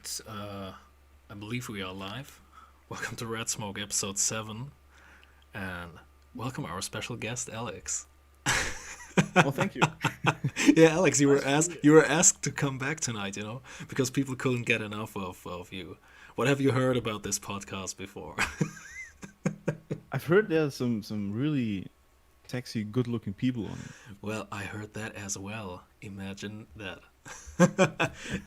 right. I believe we are live. Welcome to Red Smoke episode 7. And welcome our special guest, Alex. Oh, thank you. Yeah, Alex, you were Nice to be asked here. you were asked to come back tonight, because people couldn't get enough of you. What have you heard about this podcast before? I've heard there's some really sexy, good-looking people on it. Well, I heard that as well. Imagine that.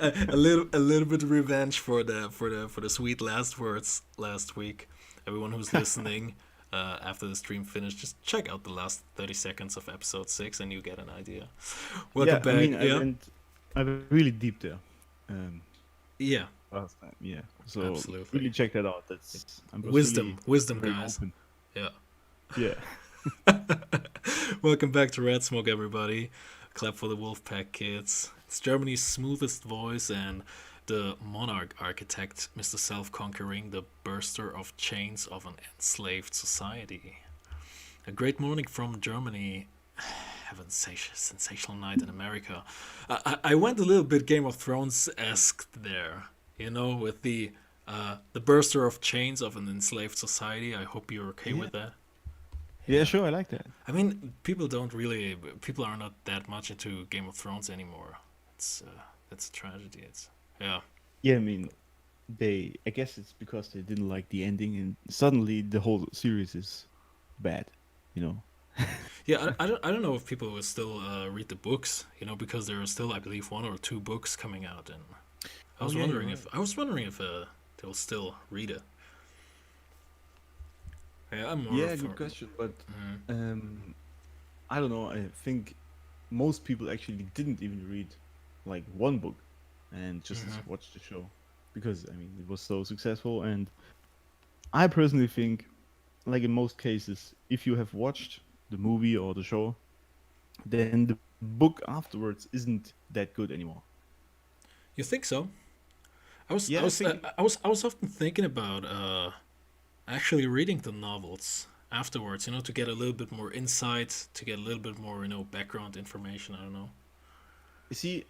a little bit of revenge for the sweet last words last week. Everyone who's listening, after the stream finished, just check out the last 30 seconds of episode 6 and you get an idea. Welcome Yeah, I back. mean, Yeah. I went really deep there. Um, Yeah, Last time, yeah. So absolutely. really check that out. I was Wisdom, very guys. open. Yeah. Yeah. Welcome back to Red Smoke, everybody. Clap for the Wolfpack kids. It's Germany's smoothest voice and the monarch architect, Mr. Self-Conquering, the burster of chains of an enslaved society. A great morning from Germany. Have a sensational night in America. I went a little bit Game of Thrones-esque there, with the burster of chains of an enslaved society. I hope you're okay Yeah. with that. Yeah, Yeah. sure, I like that. I mean, people are not that much into Game of Thrones anymore. It's a tragedy. Yeah. Yeah, I mean, I guess it's because they didn't like the ending, and suddenly the whole series is bad, you know? Yeah, I don't know if people will still read the books, because there are still, I believe, one or two books coming out, and I Oh, was yeah, you're wondering right. if they'll still read it. Yeah, I'm more Yeah, for. good question, but Mm, um, I don't know. I think most people actually didn't even read like one book and just mhm. watched the show because I mean it was so successful. And I personally think, like in most cases, if you have watched the movie or the show, then the book afterwards isn't that good anymore. You think so? I was I Yeah, I was think. I was often thinking about actually reading the novels afterwards, to get a little bit more insight, to get a little bit more, background information. I don't know. You see,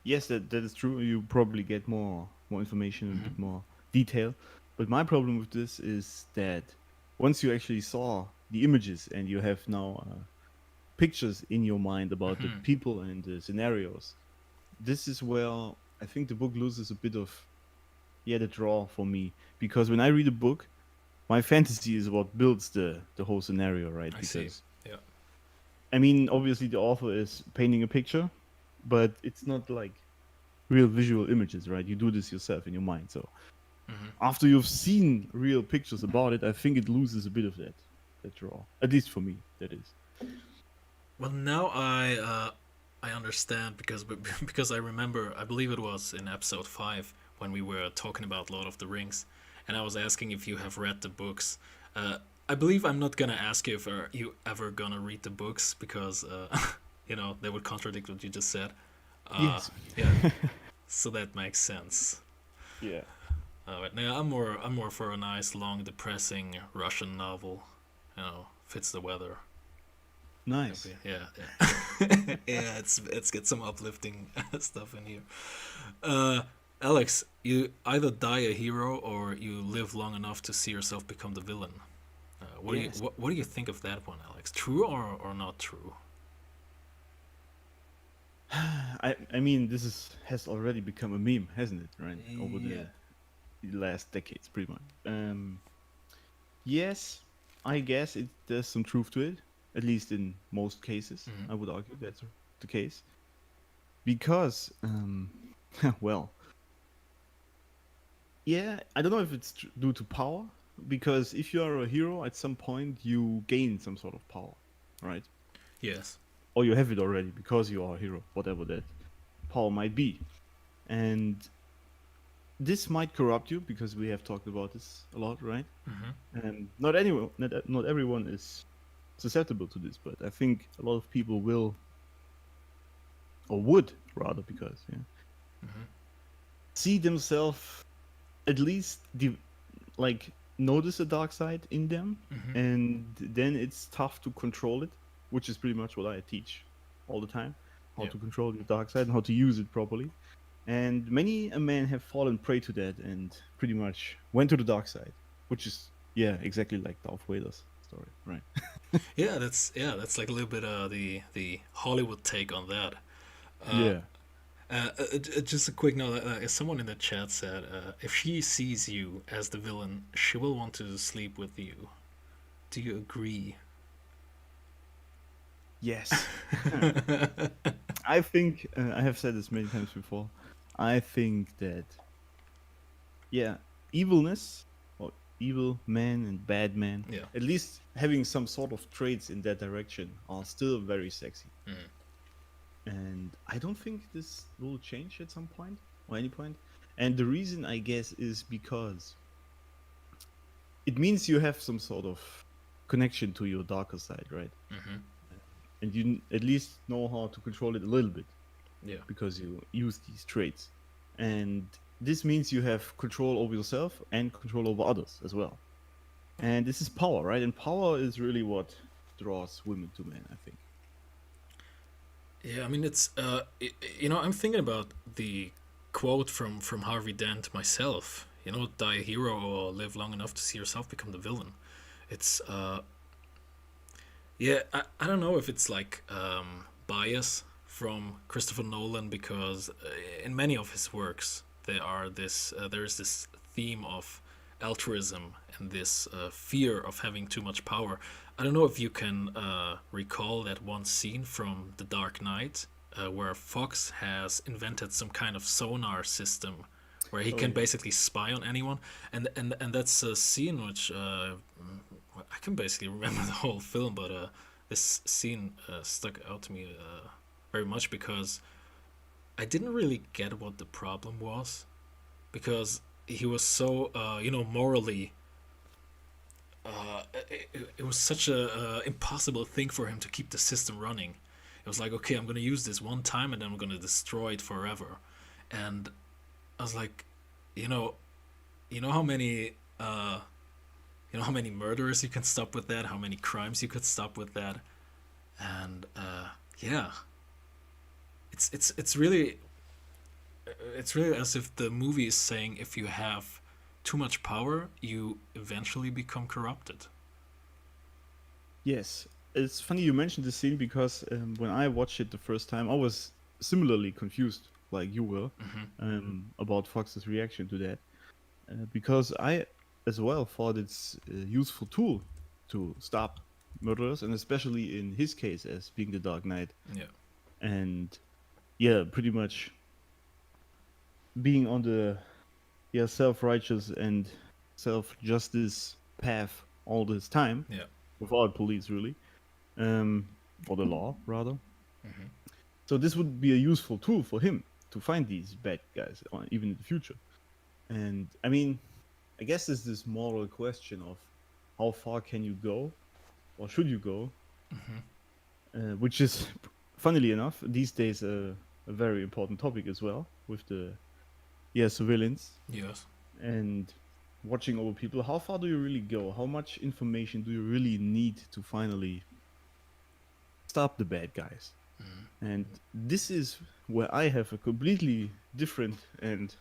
yes, that is true. You probably get more information, a Hmm. bit more detail. But my problem with this is that once you actually saw the images and you have now pictures in your mind about the Hmm. people and the scenarios, this is where I think the book loses a bit of the draw for me because when I read a book, my fantasy is what builds the whole scenario, right? I see. Because Yeah. I mean, obviously the author is painting a picture, but it's not like real visual images, right? You do this yourself in your mind. So Hmm. after you've seen real pictures about it, I think it loses a bit of that draw. At least for me, that is. Well, now I understand because because I remember, I believe it was in episode 5 when we were talking about Lord of the Rings, and I was asking if you have read the books. Uh, I believe I'm not gonna ask you if you ever gonna read the books because they would contradict what you just said. Uh, Yes. yeah, so that makes sense. Yeah. But now I'm more for a nice, long, depressing Russian novel. Fits the weather. Nice. Okay, yeah, yeah. Yeah, it's get some uplifting stuff in here. Uh, Alex, you either die a hero or you live long enough to see yourself become the villain. What do you Yes. what do you think of that one, Alex? True or not true? I mean, this has already become a meme, hasn't it? Right over Yeah. the last decades, pretty much. Yes, I guess there's some truth to it. At least in most cases, Hmm. I would argue that's the case because, well, yeah, I don't know if it's due to power because if you are a hero, at some point you gain some sort of power, right? Yes. Or you have it already because you are a hero, whatever that power might be. And this might corrupt you because we have talked about this a lot, right? Hmm. And not everyone is susceptible to this, but I think a lot of people will or would rather because Hmm. see themselves at least like notice a dark side in them, Hmm. and then it's tough to control it, which is pretty much what I teach all the time: how Yeah. to control your dark side and how to use it properly. And many a man have fallen prey to that and pretty much went to the dark side, which is yeah, exactly like Darth Vader's story, right? Yeah, that's like a little bit the Hollywood take on that. Uh, Yeah. just a quick note: someone in the chat said, if she sees you as the villain, she will want to sleep with you. Do you agree? Yes. I think I have said this many times before. I think that yeah, evilness or evil man and bad man, Yeah. at least having some sort of traits in that direction, are still very sexy. Mm. And I don't think this will change at some point or any point. And the reason I guess is because it means you have some sort of connection to your darker side, right? Mm-hmm. And you at least know how to control it a little bit Yeah. because you use these traits. And this means you have control over yourself and control over others as well. And this is power, right? And power is really what draws women to men, I think. Yeah, I mean it's I'm thinking about the quote from Harvey Dent myself. Die a hero or live long enough to see yourself become the villain. It's yeah, I don't know if it's like bias from Christopher Nolan because in many of his works there is this theme of altruism and this fear of having too much power. I don't know if you can recall that one scene from The Dark Knight where Fox has invented some kind of sonar system where he Oh can yeah. basically spy on anyone, and that's a scene which I can basically remember the whole film, but this scene stuck out to me very much because I didn't really get what the problem was because he was so morally it was such a impossible thing for him to keep the system running. It was like, okay, I'm gonna use this one time and then I'm gonna destroy it forever. And I was like, you know, you know how many how many murderers you can stop with that, how many crimes you could stop with that, and yeah, it's really as if the movie is saying if you have too much power, you eventually become corrupted. Yes, it's funny you mentioned this scene because when I watched it the first time, I was similarly confused, like you were, Hmm. about Fox's reaction to that, because I as well thought it's a useful tool to stop murderers, and especially in his case as being the Dark Knight, Yeah. and yeah, pretty much being on the self-righteous and self-justice path all this time Yeah. without police really, um, or the law rather. Hmm. So this would be a useful tool for him to find these bad guys, even in the future. And I mean, I guess there's this moral question of how far can you go, or should you go, Hmm. which is, funnily enough, these days a very important topic as well with the surveillance Yes. and watching over people. How far do you really go? How much information do you really need to finally stop the bad guys? Mm. And this is where I have a completely different and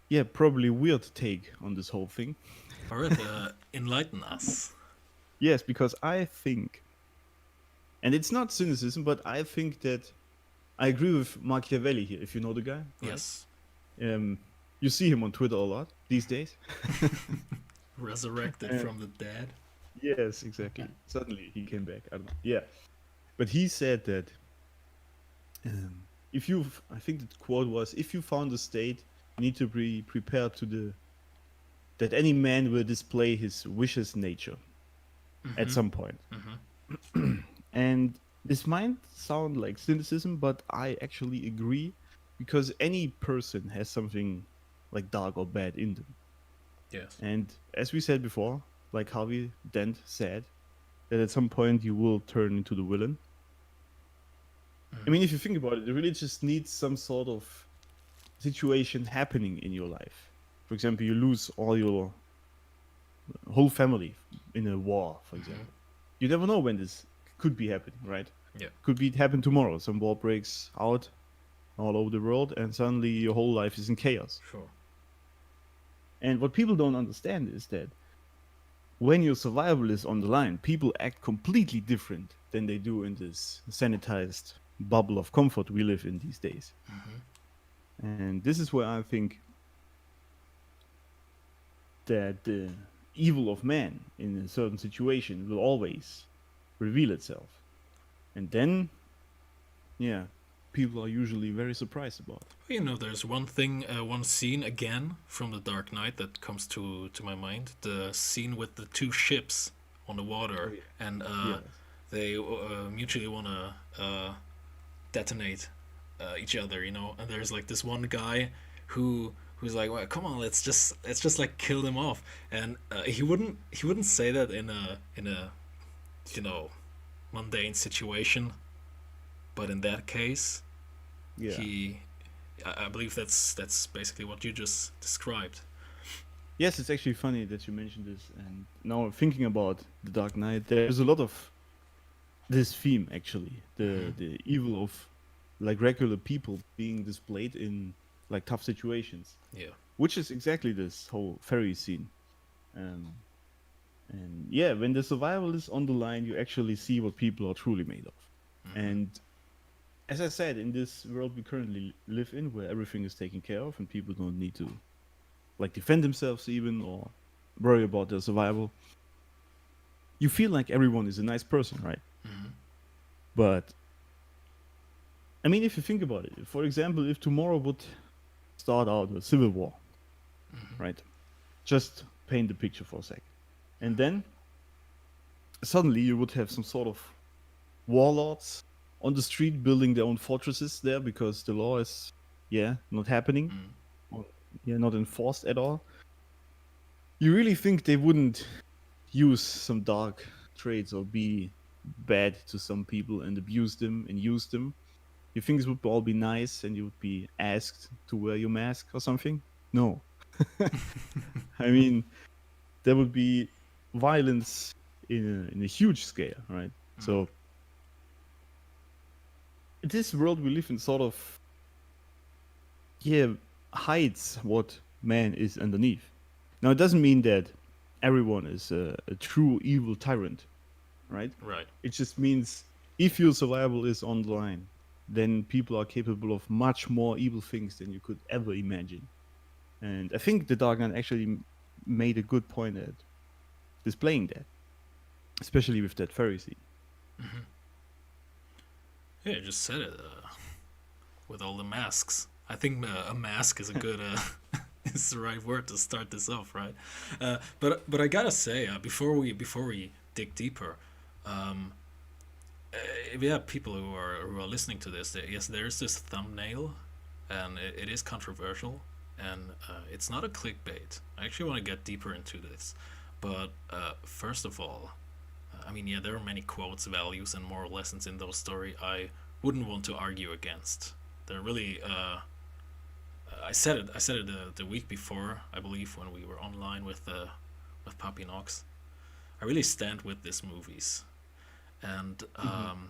yeah, probably weird take on this whole thing. All right, enlighten us. Yes, because I think, and it's not cynicism, but I think that I agree with Machiavelli here. If you know the guy, right? Yes. Um, you see him on Twitter a lot these days. Resurrected Uh, from the dead. yes, exactly. Suddenly he came back. I don't know. Yeah, but he said that if you, I think the quote was, if you found a state, you need to be prepared to the that any man will display his vicious nature at Mm-hmm. some point. Mm-hmm. And this might sound like cynicism, but I actually agree because any person has something like dark or bad in them. Yes. And as we said before, like Harvey Dent said, that at some point you will turn into the villain. I Mm. mean, if you think about it, it really just needs some sort of situation happening in your life. For example, you lose all your whole family in a war, for Mm-hmm. example. You never know when this could be happening, right? Yeah. Could be happen tomorrow. Some war breaks out, all over the world, and suddenly your whole life is in chaos. Sure. And what people don't understand is that when your survival is on the line, people act completely different than they do in this sanitized bubble of comfort we live in these days. Hmm. And this is where I think that the evil of man in a certain situation will always reveal itself. And then, yeah, people are usually very surprised about it. There's one thing, one scene again from The Dark Knight that comes to my mind. The scene with the two ships on the Oh, water, yeah. and Yes. they mutually want to detonate each other. And there's like this one guy who's like, well, come on, let's just like kill them off, and he wouldn't say that in a you know mundane situation, but in that case, Yeah. he I believe that's basically what you just described. Yes, it's actually funny that you mentioned this. And now thinking about The Dark Knight, there's a lot of this theme actually. Hmm. The evil of like regular people being displayed in like tough situations, Yeah. which is exactly this whole ferry scene. Um, and yeah, when the survival is on the line, you actually see what people are truly made of. Hmm. And as I said, in this world we currently live in, where everything is taken care of and people don't need to like defend themselves even or worry about their survival, you feel like everyone is a nice person, right? Hmm. But I mean, if you think about it, for example, if tomorrow would start out a civil war, Hmm. right? Just paint the picture for a second. And then suddenly you would have some sort of warlords on the street building their own fortresses there because the law is, yeah, not happening, Hmm. or, yeah, not enforced at all. You really think they wouldn't use some dark traits or be bad to some people and abuse them and use them? You think it would all be nice and you would be asked to wear your mask or something? No. I mean, there would be violence in a huge scale, right? So this world we live in sort of, yeah, hides what man is underneath. Now, it doesn't mean that everyone is a true evil tyrant, right? Right. It just means if your survival is on the line, then people are capable of much more evil things than you could ever imagine. And I think the Dark Knight actually made a good point at displaying that, especially with that ferry scene. Hmm. Yeah, you just said it with all the masks. I think a mask is a good is the right word to start this off, right? But I gotta say, before we dig deeper, um, if we have people who are listening to this, yes, there is this thumbnail, and it is controversial, and it's not a clickbait. I actually want to get deeper into this, but first of all, I mean, yeah, there are many quotes, values, and moral lessons in those story I wouldn't want to argue against. They're really. I said it. I said it the week before, I believe, when we were online with Poppy Knox. I really stand with these movies, and Hmm.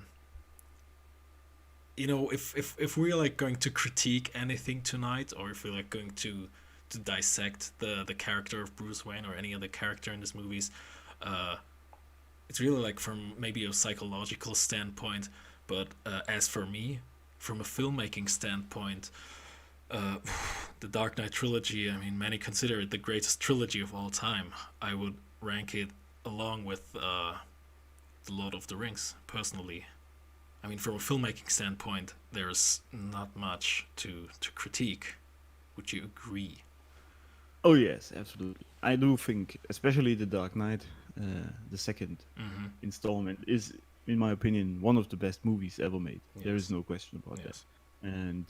if we're like going to critique anything tonight, or if we're like going to dissect the character of Bruce Wayne or any other character in these movies, uh, it's really like from maybe a psychological standpoint. But as for me, from a filmmaking standpoint, uh, the Dark Knight trilogy, I mean, many consider it the greatest trilogy of all time. I would rank it along with the Lord of the Rings, personally. I mean, from a filmmaking standpoint, there's not much to critique. Would you agree? Oh yes, absolutely. I do think, especially the Dark Knight, the second Mm-hmm. installment is, in my opinion, one of the best movies ever made. There is Yes. no question about that. Yes. And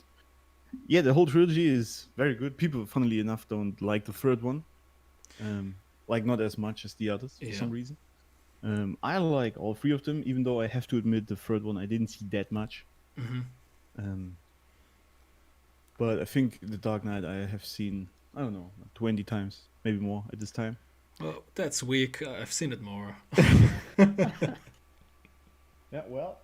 yeah, the whole trilogy is very good. People, funnily enough, don't like the third one, um, like not as much as the others for Yeah. some reason. I like all three of them, even though I have to admit the third one I didn't see that much. Mm-hmm. Um, but I think the Dark Knight I have seen, I don't know, 20 times, maybe more at this time. Well, that's weak. I've seen it more. Yeah, well,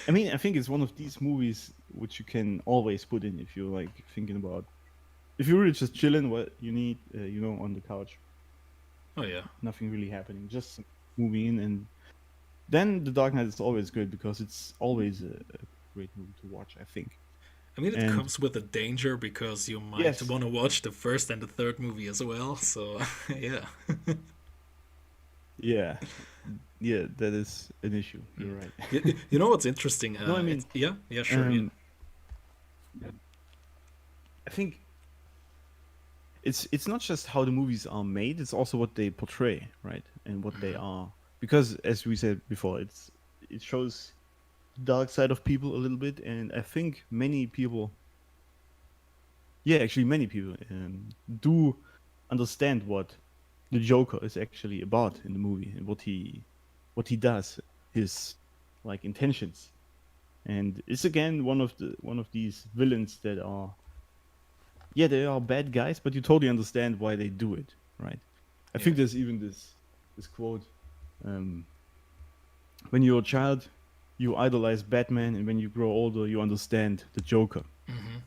I mean, I think it's one of these movies which you can always put in if you're like thinking about if you're really just chilling, what you need, on the couch, Oh yeah. nothing really happening, just some movie in, and then The Dark Knight is always good because it's always a great movie to watch, I think. I mean, it And comes with a danger because you might yes, want to watch the first and the third movie as well. So, yeah. yeah, yeah, that is an issue. You're Mm. right. You know what's interesting? No, I mean, Yeah, yeah, sure, yeah. um, I think it's not just how the movies are made; it's also what they portray, right, and what they are. Because as we said before, it shows the dark side of people a little bit, and I think many people, yeah, actually many people, do understand what the Joker is actually about in the movie and what he does, his like intentions, and it's again one of these villains that are, yeah, they are bad guys, but you totally understand why they do it, right? I Yeah. think there's even this quote, um, when you're a child, you idolize Batman, and when you grow older, you understand the Joker. Mm-hmm.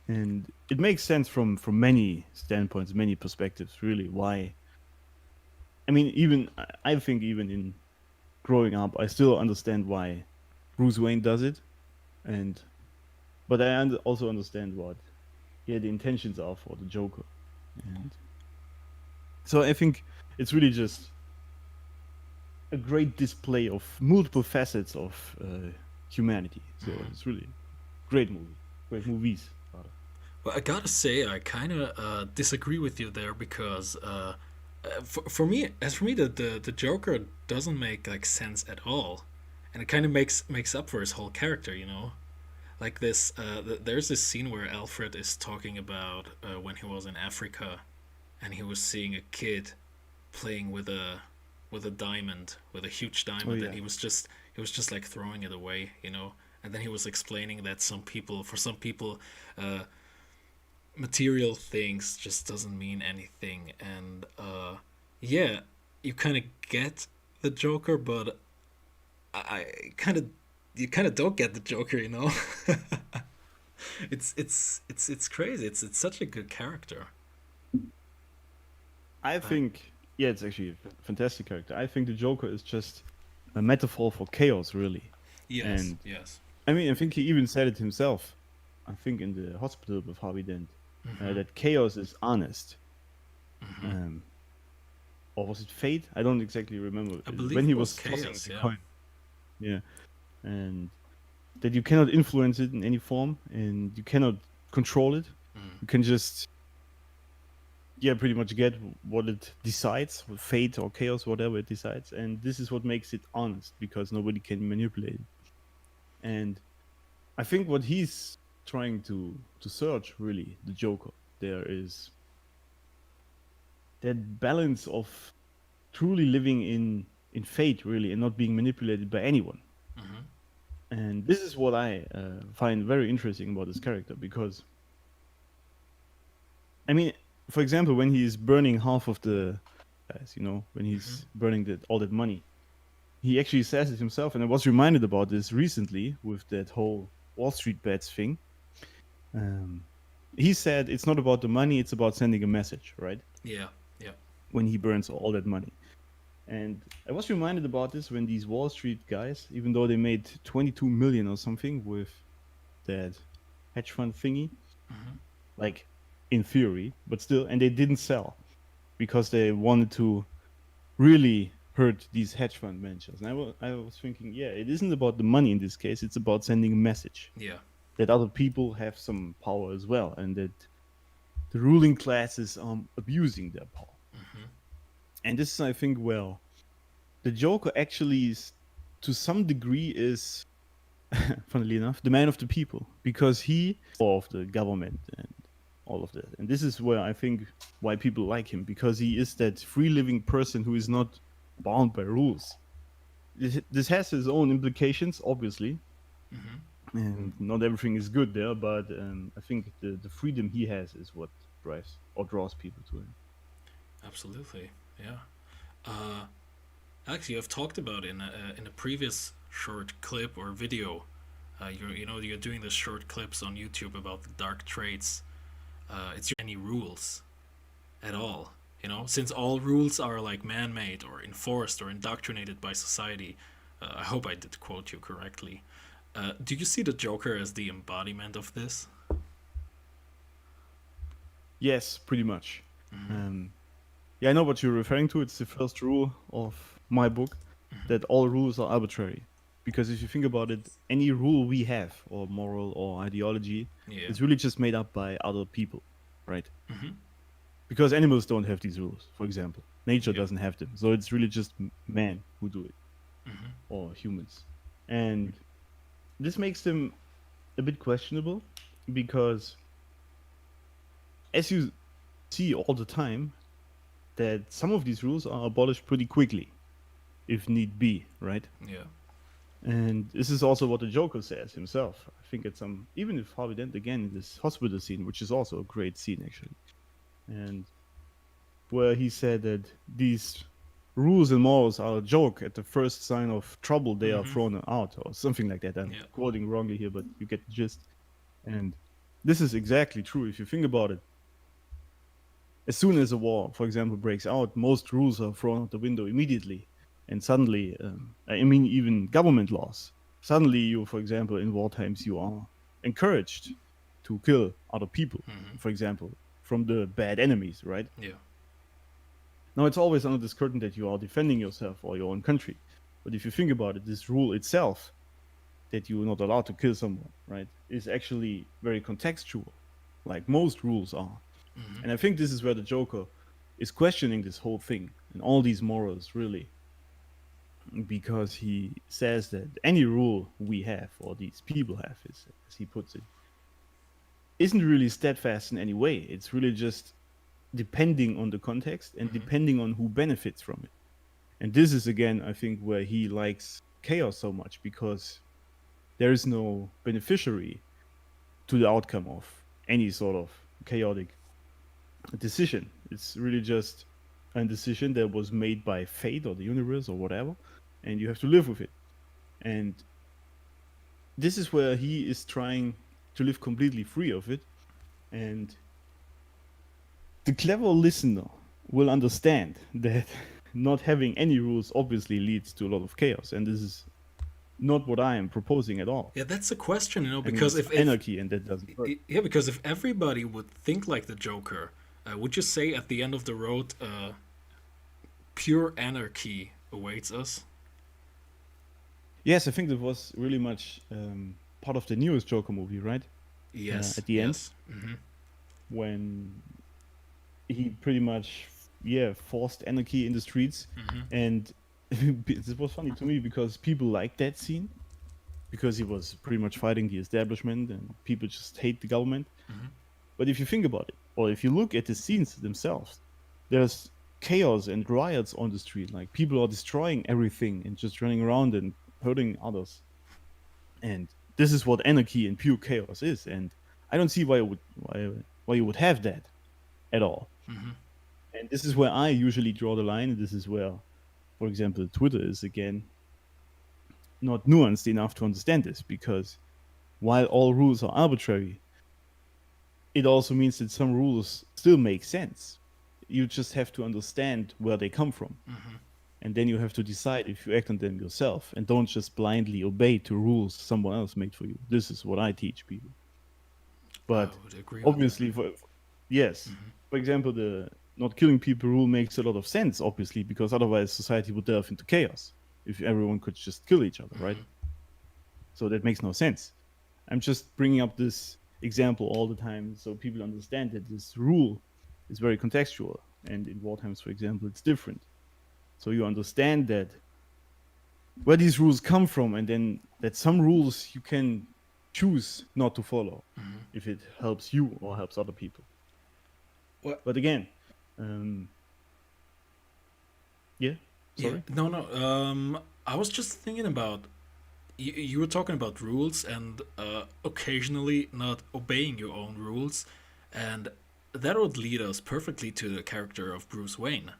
And it makes sense from many standpoints, many perspectives, really. Why? I mean, even I think even in growing up, I still understand why Bruce Wayne does it, and but I also understand what, yeah, the intentions are for the Joker, and so I think it's really just a great display of multiple facets of humanity. So Mm-hmm. it's really great movie, great movies. Rather. Well, I gotta say, I kind of disagree with you there because for me, the Joker doesn't make like sense at all, and it kind of makes up for his whole character, you know. Like this, there's this scene where Alfred is talking about when he was in Africa, and he was seeing a kid playing with a diamond, with a huge Oh diamond, and yeah, he was just like throwing it away, you know. And then he was explaining that for some people, uh, material things just doesn't mean anything, and yeah, you kind of get the Joker, but I kind of you kind of don't get the Joker, you know. It's crazy. It's such a good character. I I, think, yeah, it's actually a fantastic character. I think the Joker is just a metaphor for chaos, really. yes, And yes. I mean, I think he even said it himself. I think in the hospital with Harvey Dent, Mm-hmm. that chaos is honest. Mm-hmm. Um, or was it fate? I don't exactly remember. I When believe he it was was tossing chaos. the Yeah. coin, yeah, and that you cannot influence it in any form, and you cannot control it. Mm. You can just, yeah, pretty much get what it decides, what fate or chaos, whatever it decides, and this is what makes it honest because nobody can manipulate it. And I think what he's trying to search, really, the Joker, there is that balance of truly living in fate, really, and not being manipulated by anyone. Mm-hmm. And this is what I find very interesting about this character because, I mean, for example, when he's burning half of the guys, when Mm-hmm. he's burning all that money, he actually says it himself. And I was reminded about this recently with that whole Wall Street bets thing. Um, he said it's not about the money; it's about sending a message, right? Yeah. Yeah. When he burns all that money. And I was reminded about this when these Wall Street guys, even though they made 22 million or something with that hedge fund thingy, Mm-hmm. like in theory, but still, and they didn't sell because they wanted to really hurt these hedge fund managers. And I was thinking, yeah, it isn't about the money in this case, it's about sending a message Yeah. that other people have some power as well and that the ruling classes are abusing their power. Mm-hmm. And this is, I think, well, the Joker actually is, to some degree, is, funnily enough, the man of the people because he of the government and all of that. And this is where I think why people like him because he is that free living person who is not bound by rules. This has its own implications, obviously, Mm-hmm. and not everything is good there. But I think the freedom he has is what drives or draws people to him. Absolutely. Yeah. Uh, Actually, I've talked about in a previous short clip or video, you're doing the short clips on YouTube about the dark traits. It's any rules at all. Since all rules are like man-made or enforced or indoctrinated by society. I hope I did quote you correctly. Do you see the Joker as the embodiment of this? Yes, pretty much. Mm-hmm. Yeah, I know what you're referring to. It's the first rule of my book, that all rules are arbitrary. Because if you think about it, any rule we have, or moral or ideology, Yeah. is really just made up by other people, right? Mm-hmm. Because animals don't have these rules, for example. Nature Yeah. doesn't have them. So it's really just men who do it, Mm-hmm. or humans. And this makes them a bit questionable because, as you see all the time, that some of these rules are abolished pretty quickly, if need be, right? Yeah. And this is also what the Joker says himself. I think it's even if Harvey Dent again in this hospital scene, which is also a great scene actually, and where he said that these rules and morals are a joke. At the first sign of trouble, they are Mm-hmm. thrown out, or something like that. I'm Yeah. quoting wrongly here, but you get the gist. And this is exactly true if you think about it. As soon as a war, for example, breaks out, most rules are thrown out the window immediately. And suddenly, I mean, even government laws. Suddenly, you, for example, in war times, you are encouraged to kill other people, Mm-hmm. for example, from the bad enemies, right? Yeah. Now, it's always under this curtain that you are defending yourself or your own country. But if you think about it, this rule itself, that you're not allowed to kill someone, right, is actually very contextual, like most rules are. Mm-hmm. And I think this is where the Joker is questioning this whole thing and all these morals, really, because he says that any rule we have, or these people have, as he puts it, isn't really steadfast in any way. It's really just depending on the context and Mm-hmm. depending on who benefits from it. And this is, again, I think, where he likes chaos so much, because there is no beneficiary to the outcome of any sort of chaotic decision. It's really just a decision that was made by fate or the universe or whatever, and you have to live with it. And this is where he is trying to live completely free of it. And the clever listener will understand that not having any rules obviously leads to a lot of chaos. And this is not what I am proposing at all. Yeah, that's a question, I mean, because it's anarchy, and that doesn't work. yeah, because if everybody would think like the Joker, would you say at the end of the road, pure anarchy awaits us? Yes, I think that was really much part of the newest Joker movie, right? Yes. At the end, Yes. Mm-hmm. when he pretty much, yeah, forced anarchy in the streets. Mm-hmm. And this was funny to me because people liked that scene, because he was pretty much fighting the establishment and people just hate the government. Mm-hmm. But if you think about it, or if you look at the scenes themselves, there's chaos and riots on the street. Like, people are destroying everything and just running around and hurting others. And this is what anarchy and pure chaos is. And I don't see why you would have that at all. Mm-hmm. And this is where I usually draw the line. And this is where, for example, Twitter is, again, not nuanced enough to understand this, because while all rules are arbitrary, it also means that some rules still make sense. You just have to understand where they come from. Mm-hmm. And then you have to decide if you act on them yourself, and don't just blindly obey to rules someone else made for you. This is what I teach people. But I would agree obviously, yes, Mm-hmm. for example, the not killing people rule makes a lot of sense, obviously, because otherwise society would delve into chaos if everyone could just kill each other, right? So that makes no sense. I'm just bringing up this example all the time so people understand that this rule is very contextual, and in war times, for example, it's different. So you understand that where these rules come from, and then that some rules you can choose not to follow Mm-hmm. if it helps you or helps other people. What? But again, yeah, sorry. Yeah. No. I was just thinking about you were talking about rules and occasionally not obeying your own rules, and that would lead us perfectly to the character of Bruce Wayne,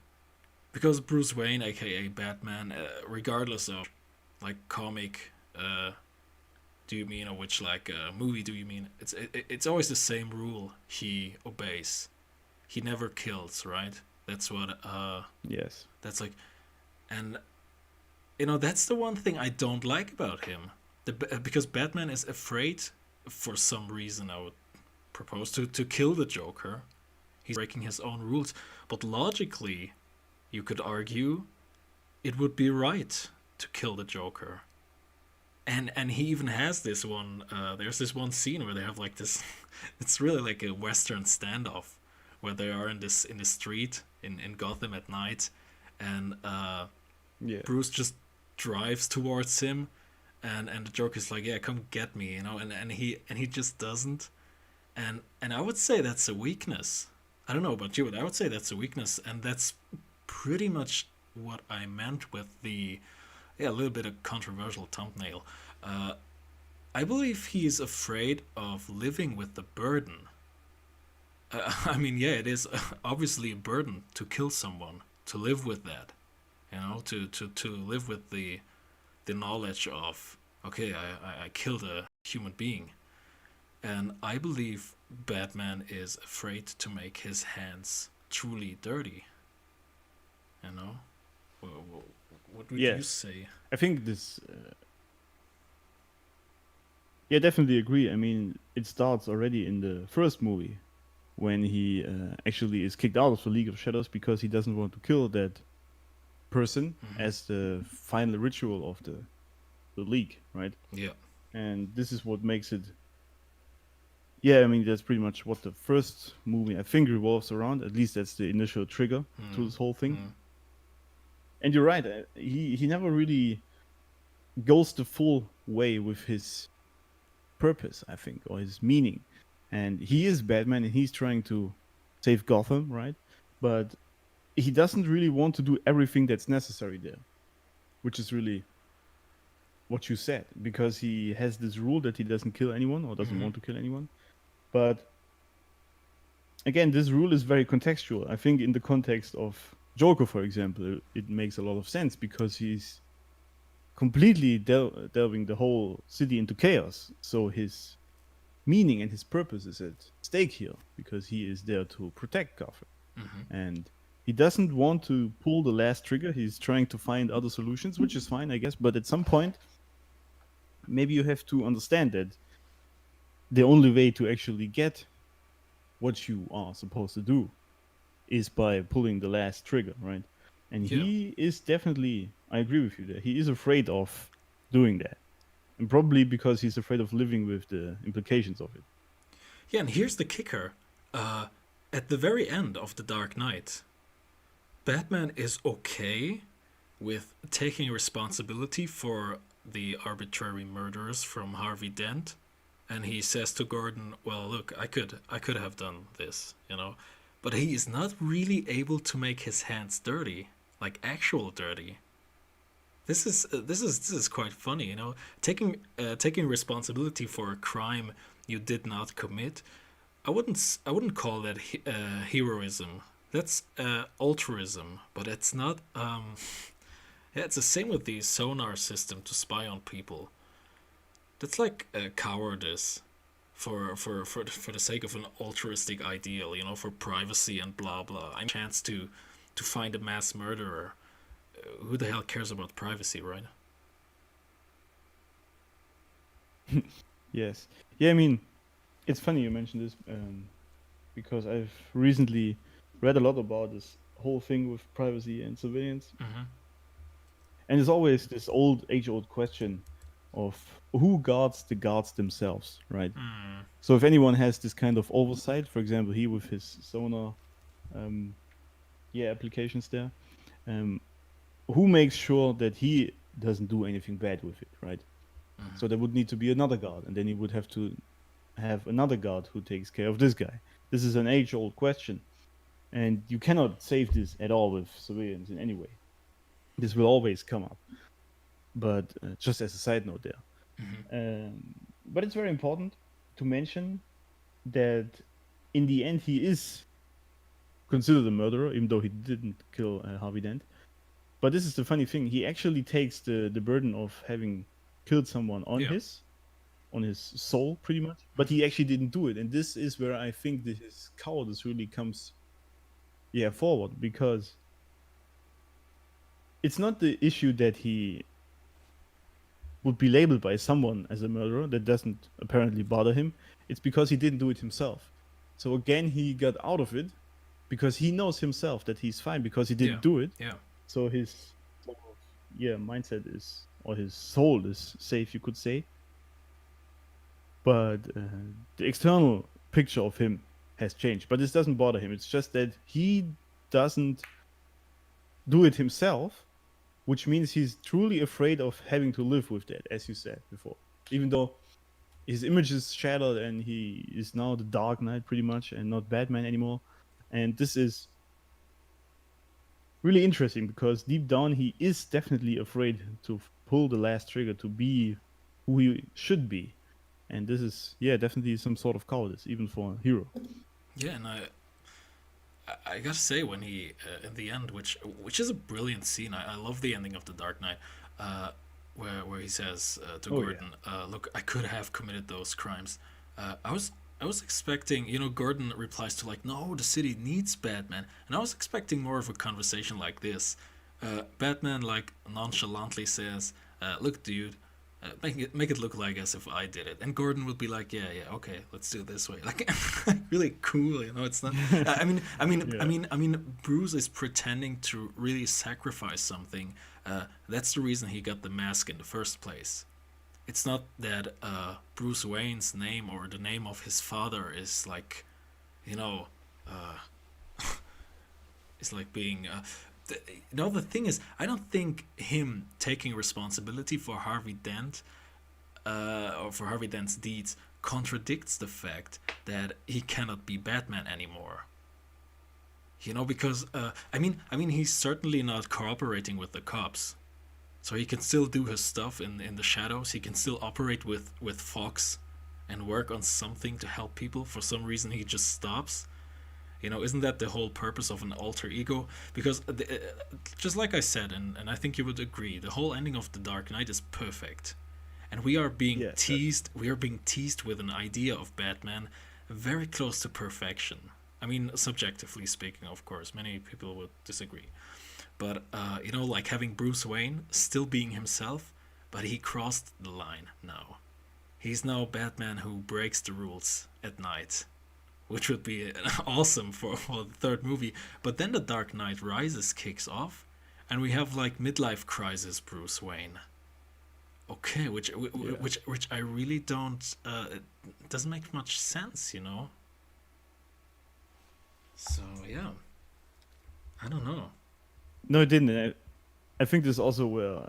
because Bruce Wayne, aka Batman, regardless of like comic do you mean, or which like movie do you mean? It's always the same rule he obeys. He never kills, right? That's what Yes. that's like, and that's the one thing I don't like about him. Because Batman is afraid for some reason, I would propose, to kill the Joker. He's breaking his own rules, but logically, you could argue it would be right to kill the Joker. And he even has this one. There's this one scene where they have like this. It's really like a Western standoff, where they are in the street in Gotham at night, and Yeah. Bruce just drives towards him, and the Joker's like, yeah, come get me, and he just doesn't. And I would say that's a weakness. I don't know about you, but I would say that's a weakness, and that's pretty much what I meant with the, yeah, a little bit of controversial thumbnail. Uh, I believe he's afraid of living with the burden. I mean, yeah, it is obviously a burden to kill someone, to live with that, to live with the knowledge of, okay, I killed a human being. And I believe Batman is afraid to make his hands truly dirty. You know? What would you Yes. say? I think this. Yeah, definitely agree. I mean, it starts already in the first movie when he actually is kicked out of the League of Shadows because he doesn't want to kill that person as the final ritual of the League, right? Yeah. And this is what makes it. Yeah, I mean, that's pretty much what the first movie, I think, revolves around. At least that's the initial trigger to this whole thing. And you're right. He never really goes the full way with his purpose, I think, or his meaning. And he is Batman, and he's trying to save Gotham, right? But he doesn't really want to do everything that's necessary there, which is really what you said, because he has this rule that he doesn't kill anyone or doesn't want to kill anyone. But again, this rule is very contextual. I think in the context of Joker, for example, it makes a lot of sense because he's completely delving the whole city into chaos. So his meaning and his purpose is at stake here because he is there to protect Gotham. And he doesn't want to pull the last trigger. He's trying to find other solutions, which is fine, I guess. But at some point, maybe you have to understand that the only way to actually get what you are supposed to do is by pulling the last trigger, right? And Yeah. he is definitely, I agree with you there, he is afraid of doing that. And probably because he's afraid of living with the implications of it. Yeah, and here's the kicker. At the very end of The Dark Knight, Batman is okay with taking responsibility for the arbitrary murders from Harvey Dent, and he says to Gordon, "Well, look, I could have done this, but he is not really able to make his hands dirty, like actual dirty." This is quite funny, taking responsibility for a crime you did not commit. I wouldn't call that heroism. That's altruism, but it's not. Yeah, it's the same with the sonar system to spy on people. That's like cowardice for the sake of an altruistic ideal, for privacy and blah blah. I'm a chance to find a mass murderer. Who the hell cares about privacy, right? Yes. Yeah, I mean, it's funny you mentioned this because I've recently read a lot about this whole thing with privacy and surveillance. And there's always this age-old question of who guards the guards themselves, right? So if anyone has this kind of oversight, for example, he with his sonar, applications there, who makes sure that he doesn't do anything bad with it, right? So there would need to be another guard, and then he would have to have another guard who takes care of this guy. This is an age-old question, and you cannot save this at all with surveillance in any way. This will always come up. But just as a side note there. But it's very important to mention that in the end he is considered a murderer, even though he didn't kill Harvey Dent. But this is the funny thing. He actually takes the burden of having killed someone Yeah. on his soul, pretty much. But he actually didn't do it, and this is where I think that his cowardice really comes, forward, because it's not the issue that he would be labeled by someone as a murderer. That doesn't apparently bother him. It's because he didn't do it himself. So again, he got out of it because he knows himself that he's fine because he Yeah. didn't do it. Yeah. So his sort of, mindset is, or his soul is safe, you could say. But the external picture of him has changed. But this doesn't bother him. It's just that he doesn't do it himself, which means he's truly afraid of having to live with that, as you said before. Even though his image is shattered and he is now the Dark Knight pretty much and not Batman anymore. And this is really interesting because deep down he is definitely afraid to pull the last trigger to be who he should be. And this is, definitely some sort of cowardice, even for a hero. Yeah, and I gotta say, when he in the end, which is a brilliant scene. I love the ending of The Dark Knight, where he says to Oh, Gordon, "Look, I could have committed those crimes." I was expecting, Gordon replies to like, "No, the city needs Batman," and I was expecting more of a conversation like this. Batman like nonchalantly says, "Look, dude." Make it look like as if I did it, and Gordon would be like, "Yeah, yeah, okay, let's do it this way." Like, really cool, It's not. Bruce is pretending to really sacrifice something. That's the reason he got the mask in the first place. It's not that Bruce Wayne's name or the name of his father is like, you know, uh, is like being. The thing is, I don't think him taking responsibility for Harvey Dent or for Harvey Dent's deeds contradicts the fact that he cannot be Batman anymore. Because he's certainly not cooperating with the cops, so he can still do his stuff in the shadows. He can still operate with Fox and work on something to help people. For some reason, he just stops. Isn't that the whole purpose of an alter ego? Because just like I said, and I think you would agree, the whole ending of The Dark Knight is perfect, and we are being Yeah, teased. We are being teased with an idea of Batman very close to perfection. I mean, subjectively speaking, of course, many people would disagree, but like having Bruce Wayne still being himself, but he crossed the line now. He's now Batman who breaks the rules at night, which would be awesome for the third movie. But then The Dark Knight Rises kicks off, and we have like midlife crisis Bruce Wayne. Okay, which I really don't. It doesn't make much sense. So yeah, I don't know. no, it didn't. I think this is also where,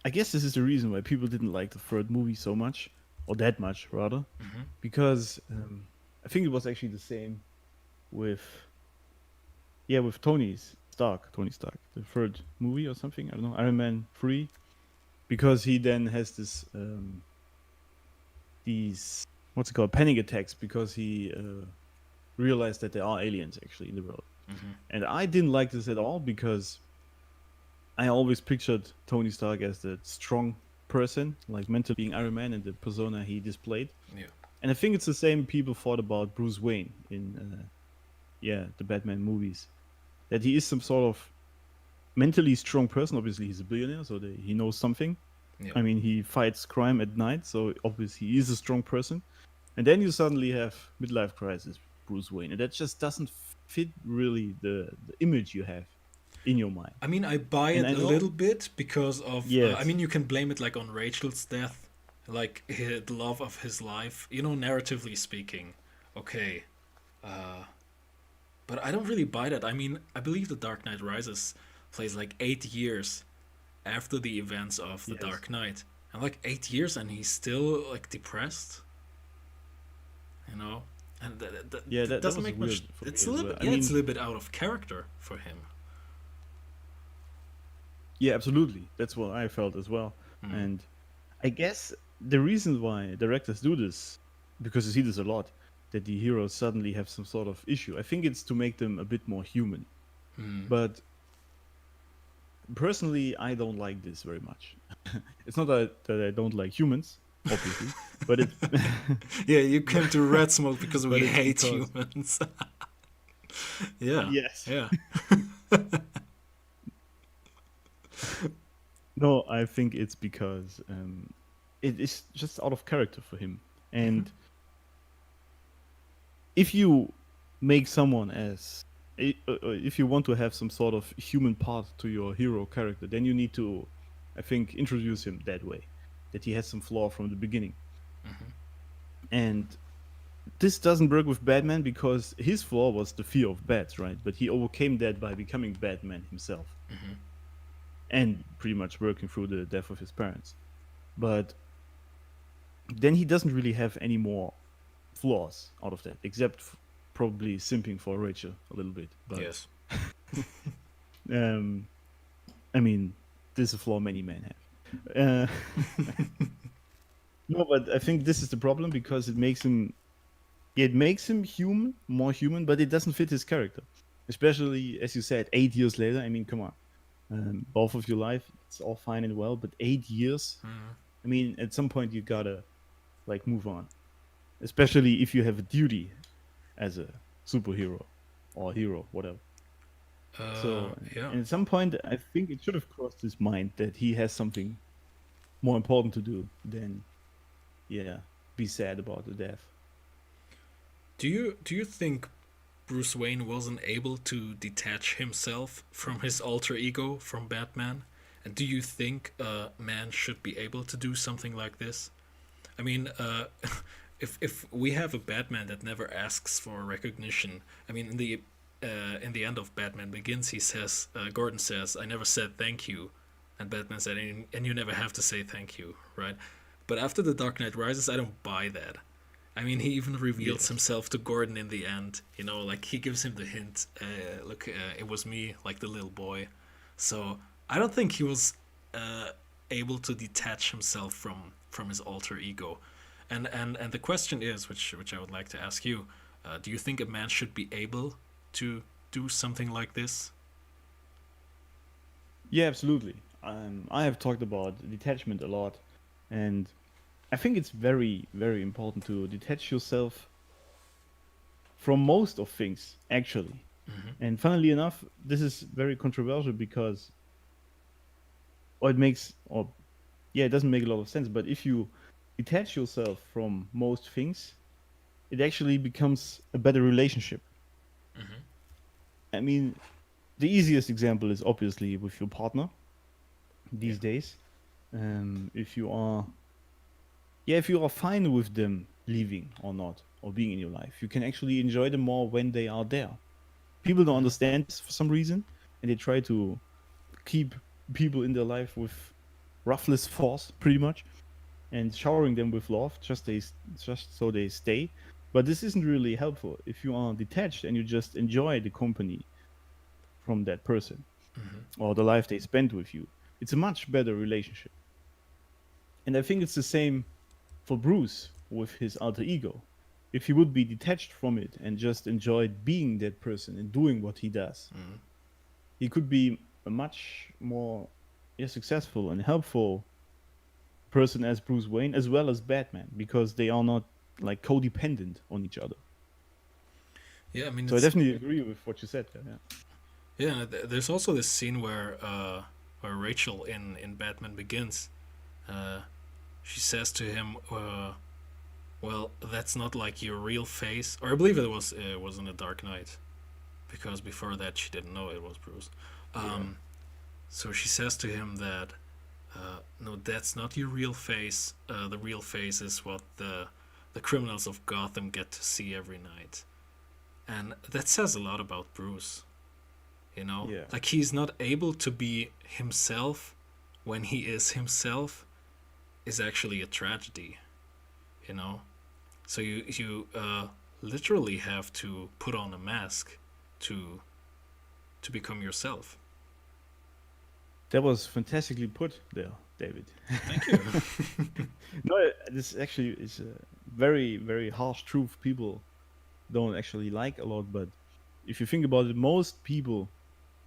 I guess this is the reason why people didn't like the third movie so much, or that much rather, Hmm. because I think it was actually the same with, with Tony Stark, the third movie or something. I don't know, Iron Man 3, because he then has these, what's it called, panic attacks because he realized that there are aliens actually in the world. Hmm. And I didn't like this at all because I always pictured Tony Stark as the strong person, like mentally being Iron Man and the persona he displayed. Yeah. And I think it's the same people thought about Bruce Wayne in, the Batman movies. That he is some sort of mentally strong person. Obviously, he's a billionaire, so he knows something. Yeah. I mean, he fights crime at night, so obviously he is a strong person. And then you suddenly have midlife crisis Bruce Wayne, and that just doesn't fit really the image you have in your mind. I mean, I buy And it I a know, little bit because of. I yes, mean, you can blame it like on Rachel's death, like the love of his life. Narratively speaking, okay. Uh, but I don't really buy that. I mean, I believe The Dark Knight Rises plays like 8 years after the events of The yes, Dark Knight, and like 8 years, and he's still like depressed. You know, and yeah, that that doesn't was make weird much. for me It's a as little well. bit. I Yeah, it's a mean, little bit out of character for him. yeah, absolutely. That's what I felt as well. Hmm. And I guess the reason why directors do this, because you see this a lot, that the heroes suddenly have some sort of issue. I think it's to make them a bit more human. Hmm. But Personally, I don't like this very much. It's not that I don't like humans, obviously, but it's Yeah, you but, came to Red Smoke because we but it's hate because humans. Yeah, yes. yeah. No, I think it's because it is just out of character for him. Hmm. And if you make someone if you want to have some sort of human part to your hero character, then you need to, I think, introduce him that way, that he has some flaw from the beginning. Hmm. And this doesn't work with Batman because his flaw was the fear of bats, right? But he overcame that by becoming Batman himself Hmm. and pretty much working through the death of his parents. But then he doesn't really have any more flaws out of that, except probably simping for Rachel a little bit. But Yes. um, I mean, this is a flaw many men have. No, but I think this is the problem because it makes him human, more human, but it doesn't fit his character. Especially as you said, 8 years later. I mean, come on, both of your life, it's all fine and well, but 8 years. Hmm. I mean, at some point you gotta like move on, especially if you have a duty as a superhero or hero, whatever. So, Yeah. and at some point, I think it should have crossed his mind that he has something more important to do than, yeah, be sad about the death. Do you think Bruce Wayne wasn't able to detach himself from his alter ego from Batman? And do you think a man should be able to do something like this? I mean, if we have a Batman that never asks for recognition, I mean, in the end of Batman Begins, he says, Gordon says, "I never said thank you," and Batman said, "And you never have to say thank you," right? But after The Dark Knight Rises, I don't buy that. I mean, he even reveals Yes. himself to Gordon in the end. You know, like he gives him the hint. Look, it was me, like the little boy. So I don't think he was uh, able to detach himself from his alter ego. And the question is, which I would like to ask you, do you think a man should be able to do something like this? Yeah, absolutely. I have talked about detachment a lot, and I think it's very, very important to detach yourself from most of things, actually. Hmm. And funnily enough, this is very controversial because, or it makes, or yeah, it doesn't make a lot of sense. But if you detach yourself from most things, it actually becomes a better relationship. Hmm. I mean, the easiest example is obviously with your partner Yeah. these days. If you are, yeah, if you are fine with them leaving or not, or being in your life, you can actually enjoy them more when they are there. People don't Hmm. understand this for some reason, and they try to keep people in their life with ruthless force, pretty much, and showering them with love just so they stay. But this isn't really helpful if you are detached and you just enjoy the company from that person Hmm. or the life they spent with you. It's a much better relationship. And I think it's the same for Bruce with his alter ego. If he would be detached from it and just enjoyed being that person and doing what he does, Hmm. he could be a much more, yeah, successful and helpful person as Bruce Wayne as well as Batman because they are not like codependent on each other. Yeah. I mean, So I it's definitely agree with what you said there. Yeah. yeah. There's also this scene where Rachel in Batman Begins, uh, she says to him, "Well, that's not like your real face." Or I believe it was in the Dark Knight, because before that she didn't know it was Bruce. Yeah. Um, so she says to him that, "No, that's not your real face. The real face is what the criminals of Gotham get to see every night." And that says a lot about Bruce. You know, Yeah. like he's not able to be himself when he is himself is actually a tragedy. You know, so you literally have to put on a mask to to become yourself. That was fantastically put there, David. Thank you. No, this actually is a very, very harsh truth people don't actually like a lot. But if you think about it, most people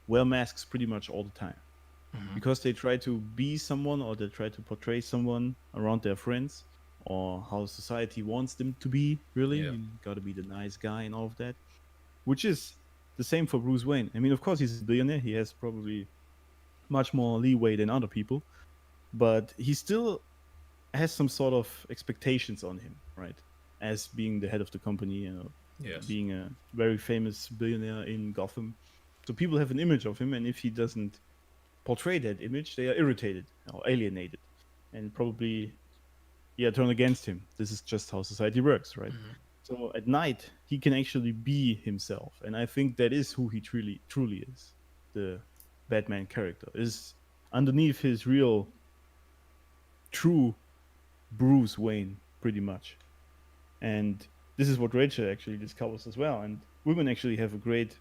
wear masks pretty much all the time. Hmm. because they try to be someone or they try to portray someone around their friends or how society wants them to be. Really, Yeah. you got to be the nice guy and all of that, which is the same for Bruce Wayne. I mean, of course, he's a billionaire. He has probably much more leeway than other people, but he still has some sort of expectations on him, right? As being the head of the company, Yes. being a very famous billionaire in Gotham. So people have an image of him, and if he doesn't portray that image, they are irritated or alienated, and probably turn against him. This is just how society works, right? Hmm. So at night he can actually be himself, and I think that is who he truly is. The Batman character is underneath his real, true Bruce Wayne, pretty much. And this is what Rachel actually discovers as well. And women actually have a great,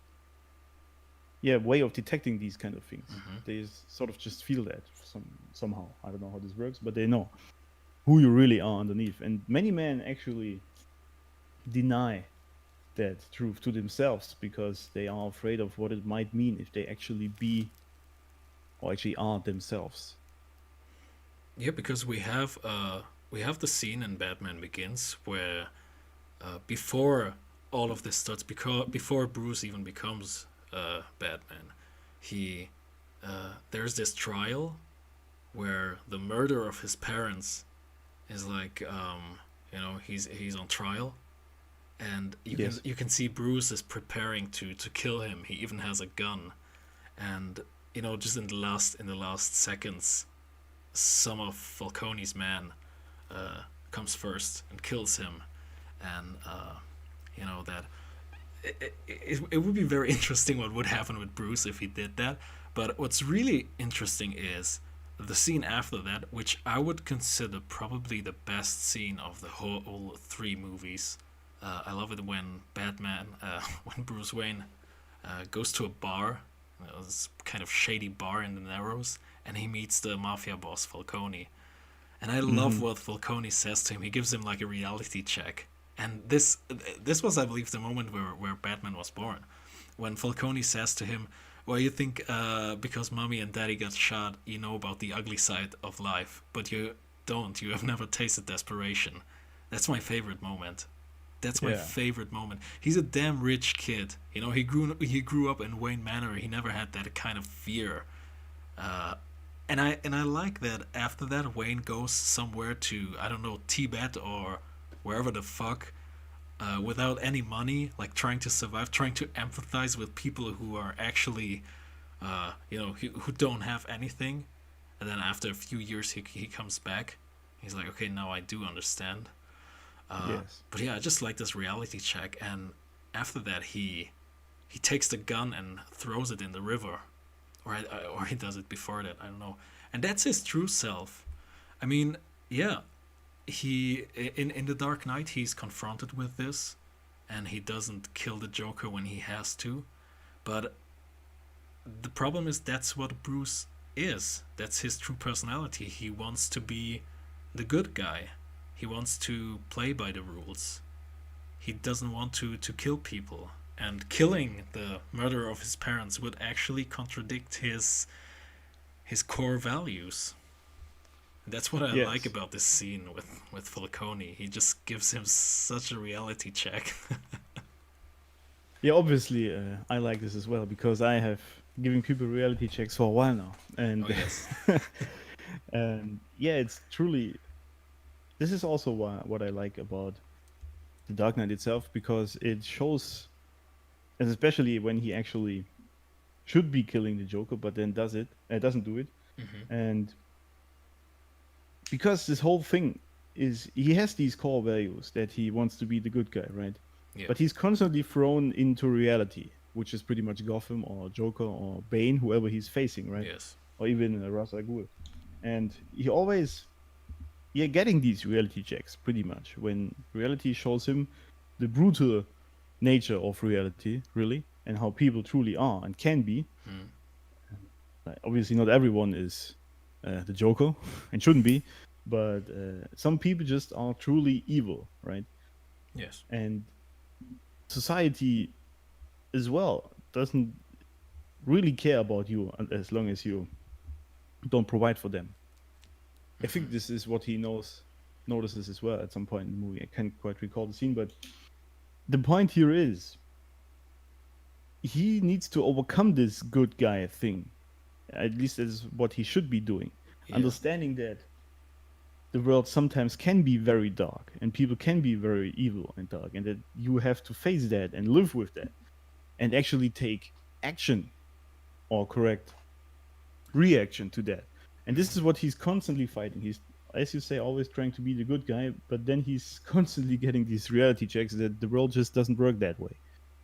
way of detecting these kind of things. Hmm. They sort of just feel that somehow. I don't know how this works, but they know who you really are underneath. And many men actually deny that truth to themselves because they are afraid of what it might mean if they actually be or actually are themselves. Yeah, because we have the scene in Batman Begins where before all of this starts, because before Bruce even becomes Batman, he there's this trial where the murder of his parents is like he's on trial, and Yes. you can see Bruce is preparing to kill him. He even has a gun, and just in the last seconds, some of Falcone's men comes first and kills him, and that it would be very interesting what would happen with Bruce if he did that. But what's really interesting is the scene after that, which I would consider probably the best scene of the whole three movies. I love it when when Bruce Wayne goes to a bar, this kind of shady bar in the Narrows, and he meets the mafia boss Falcone. And I love Hmm. what Falcone says to him. He gives him like a reality check. And this was, I believe, the moment where Batman was born. When Falcone says to him, well, you think because mommy and daddy got shot, you know about the ugly side of life, but you don't. You have never tasted desperation. That's my favorite moment. That's my Yeah. favorite moment. He's a damn rich kid. He grew up in Wayne Manor. He never had that kind of fear. Uh, and I like that after that Wayne goes somewhere to, I don't know, Tibet or wherever the fuck, without any money, like trying to survive, trying to empathize with people who are actually who don't have anything. And then after a few years he comes back. He's like, okay, now I do understand. Yes. But yeah, I just like this reality check. And after that he takes the gun and throws it in the river, or he does it before that. I don't know. And that's his true self. I mean, yeah, he in the Dark Knight he's confronted with this, and he doesn't kill the Joker when he has to. But the problem is that's what Bruce is. That's his true personality. He wants to be the good guy. He wants to play by the rules. He doesn't want to kill people. And killing the murderer of his parents would actually contradict his core values. That's what I like Yes. about this scene with Falcone. He just gives him such a reality check. Yeah, obviously, I like this as well because I have given people reality checks for a while now, Oh and yes. and yeah, it's truly. This is also what I like about the Dark Knight itself because it shows, and especially when he actually should be killing the Joker, but then doesn't do it, Hmm. and because this whole thing is he has these core values that he wants to be the good guy, right? Yeah. But he's constantly thrown into reality, which is pretty much Gotham or Joker or Bane, whoever he's facing, right? Yes. Or even Ra's al Ghul. And he always, getting these reality checks pretty much when reality shows him the brutal nature of reality, really, and how people truly are and can be. Mm. Like, obviously, not everyone is the Joker and shouldn't be, but some people just are truly evil, right? Yes. And society as well doesn't really care about you as long as you don't provide for them. I think this is what he notices as well at some point in the movie. I can't quite recall the scene, but the point here is he needs to overcome this good guy thing. At least that is what he should be doing. Yeah. Understanding that the world sometimes can be very dark and people can be very evil and dark, and that you have to face that and live with that and actually take action or correct reaction to that. And this is what he's constantly fighting. He's, as you say, always trying to be the good guy, but then he's constantly getting these reality checks that the world just doesn't work that way.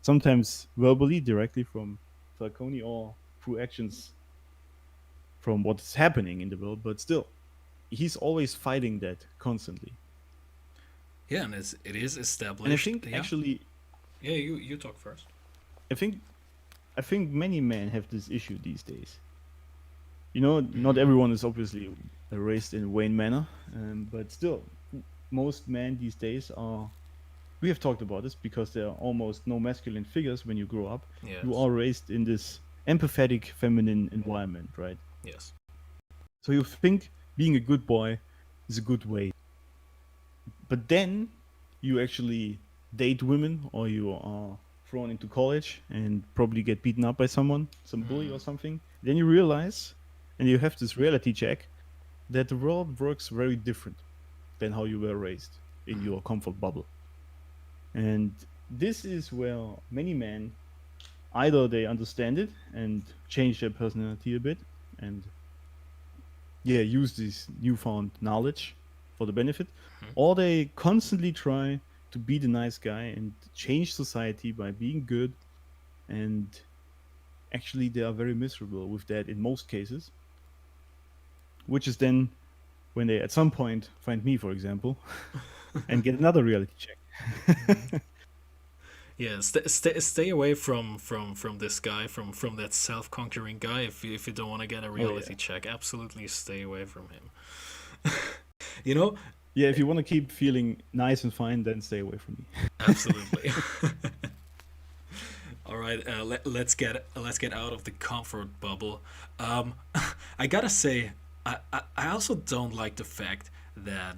Sometimes verbally, directly from Falcone, or through actions from what's happening in the world, but still, he's always fighting that constantly. Yeah, and it is And I established. think Yeah. actually, Yeah, you talk first. I think, I think many men have this issue these days. You know, not everyone is obviously raised in Wayne Manor, but still, most men these days are. We have talked about this because there are almost no masculine figures when you grow up. Yes. You are raised in this empathetic feminine environment, right? Yes. So you think being a good boy is a good way. But then you actually date women, or you are thrown into college and probably get beaten up by someone, some bully or something. Then you realize, and you have this reality check, that the world works very different than how you were raised in your comfort bubble. And this is where many men, either they understand it and change their personality a bit and use this newfound knowledge for the benefit, or they constantly try to be the nice guy and change society by being good, and actually they are very miserable with that in most cases, which is then when they at some point find me, for example, and get another reality check. Yeah, stay away from this guy, from that self-conquering guy. If you don't want to get a reality check, absolutely stay away from him. You know, Yeah, if you want to keep feeling nice and fine, then stay away from me. absolutely. All right, let's get out of the comfort bubble. I gotta say, I also don't like the fact that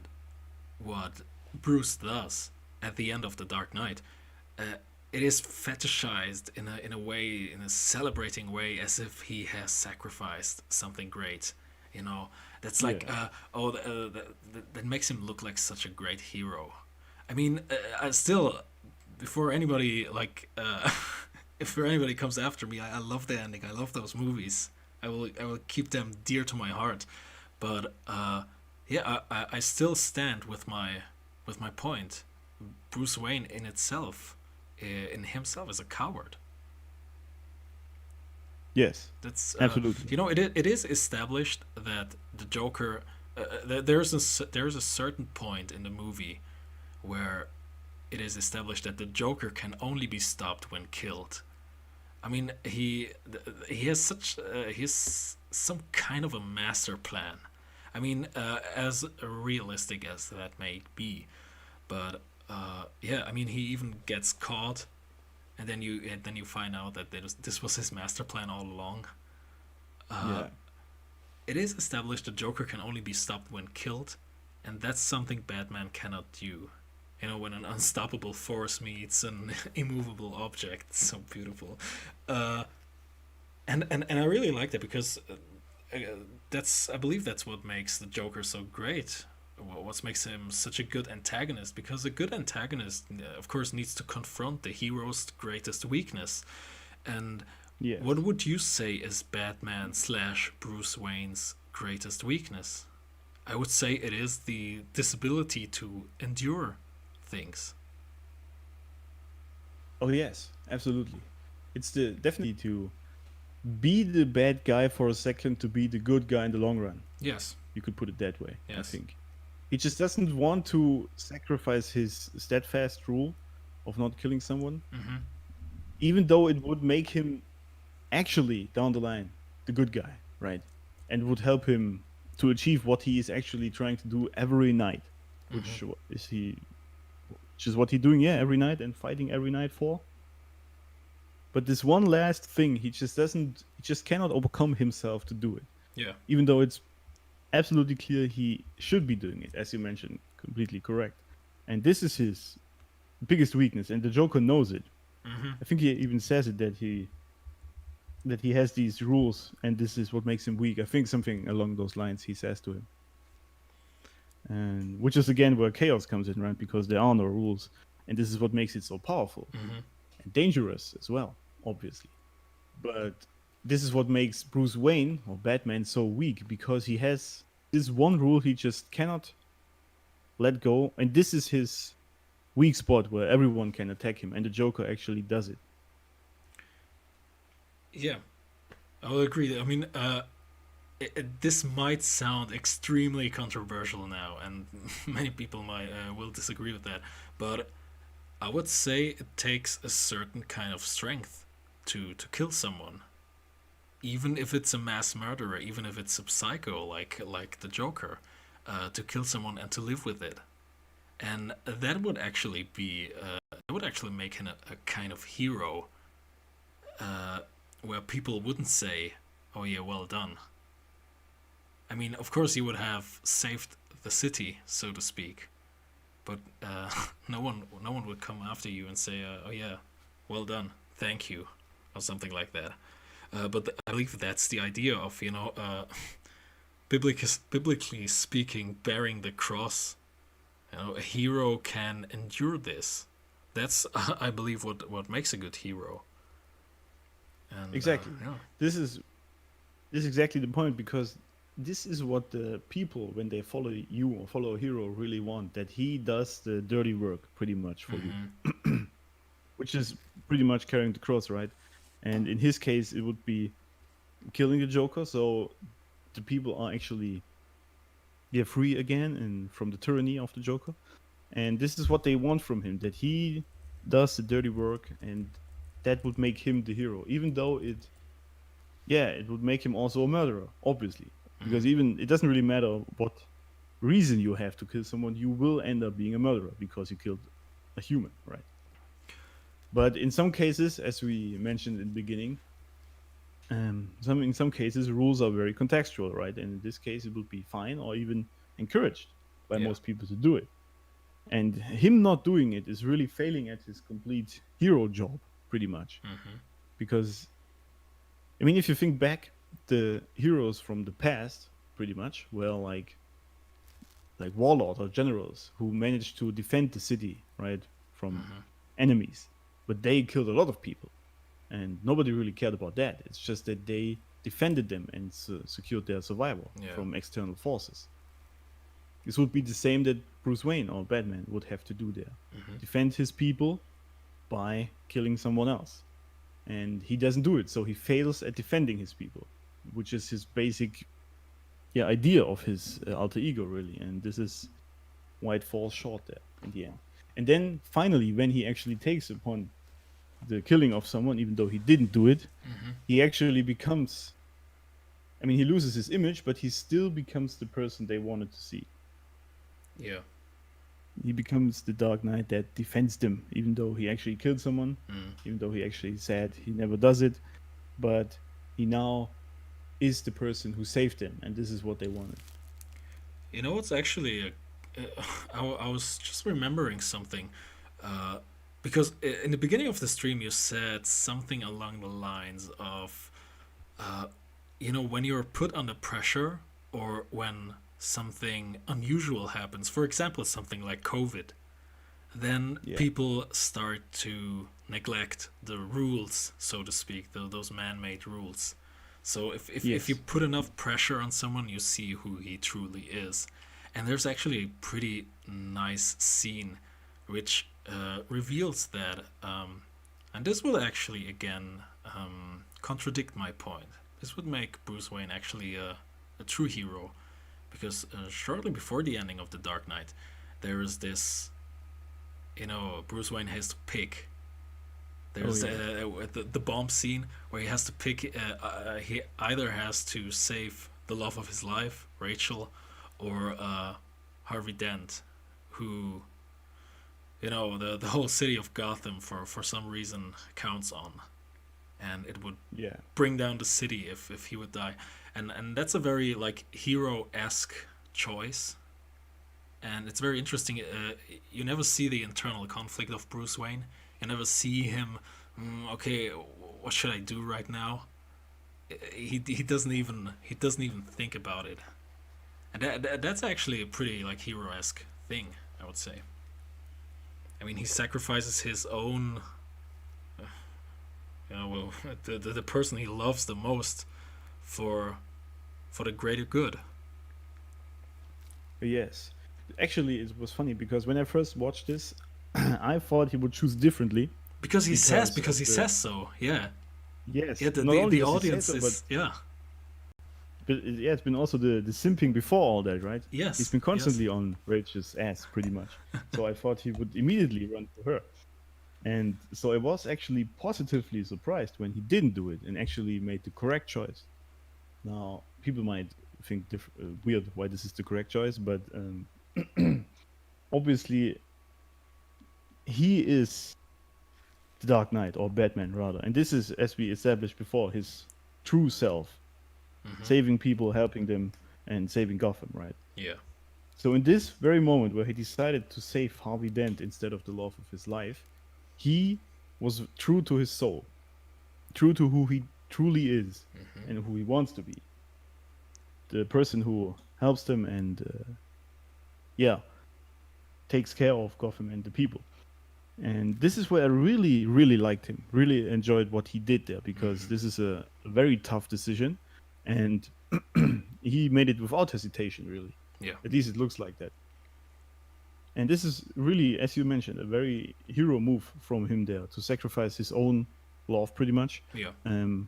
what Bruce does at the end of the Dark Knight, it is fetishized in a way, in a celebrating way, as if he has sacrificed something great. You know, that's like Yeah. that makes him look like such a great hero. I mean, I still, before anybody if anybody comes after me, I love the ending. I love those movies. I will keep them dear to my heart. But yeah, I still stand with my point. Bruce Wayne in itself, in himself, is a coward. Yes, That's absolutely. you know, it is established that the Joker. There's a certain point in the movie where it is established that the Joker can only be stopped when killed. I mean, he has some kind of a master plan. I mean, as realistic as that may be, but yeah, I mean, he even gets caught, and then you find out that this was his master plan all along. Yeah. It is established the Joker can only be stopped when killed, and that's something Batman cannot do. You know, when an unstoppable force meets an immovable object. It's so beautiful. Uh, and I really like that because I believe that's what makes the Joker so great. What makes him such a good antagonist? Because a good antagonist, of course, needs to confront the hero's greatest weakness. And Yes. what would you say is Batman slash Bruce Wayne's greatest weakness? I would say it is the disability to endure things. Oh yes, absolutely. It's the definitely to be the bad guy for a second to be the good guy in the long run. Yes. You could put it that way, I Yes. think. He just doesn't want to sacrifice his steadfast rule of not killing someone, Mm-hmm. even though it would make him actually down the line the good guy, right? And would help him to achieve what he is actually trying to do every night, which is he, which is what he's doing, yeah, every night and fighting every night for. But this one last thing, he just cannot overcome himself to do it. Yeah. even though it's absolutely clear he should be doing it, as you mentioned, completely correct. And this is his biggest weakness, and the Joker knows it. Mm-hmm. I think he even says it that he has these rules, and this is what makes him weak. I think something along those lines he says to him, and which is again where chaos comes in, right? Because there are no rules, and this is what makes it so powerful Mm-hmm. and dangerous as well, obviously. But this is what makes Bruce Wayne or Batman so weak because he has this one rule he just cannot let go, and this is his weak spot where everyone can attack him, and the Joker actually does it. Yeah, I will agree. I mean, this might sound extremely controversial now, and many people might will disagree with that. But I would say it takes a certain kind of strength to kill someone, even if it's a mass murderer, even if it's a psycho like the Joker, to kill someone and to live with it. And that would actually be that would actually make him a kind of hero, uh, where people wouldn't say, "Oh yeah, well done." I mean, of course, you would have saved the city, so to speak, but no one would come after you and say, "Oh yeah, well done, thank you," or something like that. But I believe that's the idea of biblically speaking, bearing the cross. A hero can endure this. That's I believe what makes a good hero. And Exactly. yeah, This is this is exactly the point because this is what the people when they follow you or follow a hero really want, that he does the dirty work pretty much for you, mm-hmm. which is pretty much carrying the cross, right? And in his case, it would be killing the Joker, so the people are actually free again and from the tyranny of the Joker. And this is what they want from him, that he does the dirty work, and that would make him the hero, even though it would make him also a murderer, obviously, Mm-hmm. because even it doesn't really matter what reason you have to kill someone, you will end up being a murderer because you killed a human, right? But in some cases, as we mentioned in the beginning, some in some cases rules are very contextual, right? And in this case, it would be fine or even encouraged by Yeah, most people to do it. And him not doing it is really failing at his complete hero job, pretty much. mm-hmm. Because I mean, if you think back, the heroes from the past, pretty much, were like warlords or generals who managed to defend the city, right, from Mm-hmm. enemies. But they killed a lot of people, and nobody really cared about that. It's just that they defended them and secured their survival Yeah, from external forces. This would be the same that Bruce Wayne or Batman would have to do there: mm-hmm. defend his people by killing someone else. And he doesn't do it, so he fails at defending his people, which is his basic idea of his alter ego, really. And this is why it falls short there in the end. And then finally, when he actually takes upon the killing of someone, even though he didn't do it, Mm-hmm. he actually becomes. I mean, he loses his image, but he still becomes the person they wanted to see. Yeah, He becomes the Dark Knight that defends them, even though he actually killed someone, mm. even though he actually said he never does it. But he now is the person who saved them, and this is what they wanted. It's actually I was just remembering something, uh, because in the beginning of the stream you said something along the lines of, uh, when you're put under pressure or when something unusual happens, for example, something like COVID, then Yeah. people start to neglect the rules, so to speak, those man-made rules. So if you Yes. put enough pressure on someone, you see who he truly is. And there's actually a pretty nice scene which reveals that. And this will actually, again, contradict my point. This would make Bruce Wayne actually a true hero. Because shortly before the ending of The Dark Knight, there is this, Bruce Wayne has to pick. Oh There's yeah. the bomb scene where he has to pick. He either has to save the love of his life, Rachel, or Harvey Dent, who the whole city of Gotham for some reason counts on, and it would Yeah. bring down the city if he would die. and that's a very like hero-esque choice, and it's very interesting. You never see the internal conflict of Bruce Wayne. You never see him. Okay, what should I do right now? He doesn't even think about it, and that's actually a pretty like hero-esque thing, I would say. I mean, he sacrifices his own, well, the person he loves the most for for the greater good. Yes. Actually, it was funny because when I first watched this, I thought he would choose differently Because because he of the says so. Yeah, yeah. yes, The not the, only the does he say audience so, is yeah. yeah, it's been also the simping before all that, right? He's Yes, been yes. constantly on Rachel's ass, pretty much. So I thought he would immediately run to her, and so I was actually positively surprised when he didn't do it and actually made the correct choice. Now, people might think weird why this is the correct choice, but obviously he is the Dark Knight or Batman rather, and this is, as we established before, his true self, Hmm. saving people, helping them, and saving Gotham, right? Yeah. So in this very moment where he decided to save Harvey Dent instead of the love of his life, he was true to his soul, true to who he truly is Hmm. and who he wants to be. The person who helps them and yeah, takes care of Gotham and the people. And this is where I really, really liked him. Really enjoyed what he did there because Hmm. this is a very tough decision, and he made it without hesitation. Really, Yeah. at least it looks like that. And this is really, as you mentioned, a very hero move from him there to sacrifice his own love, pretty much, Yeah.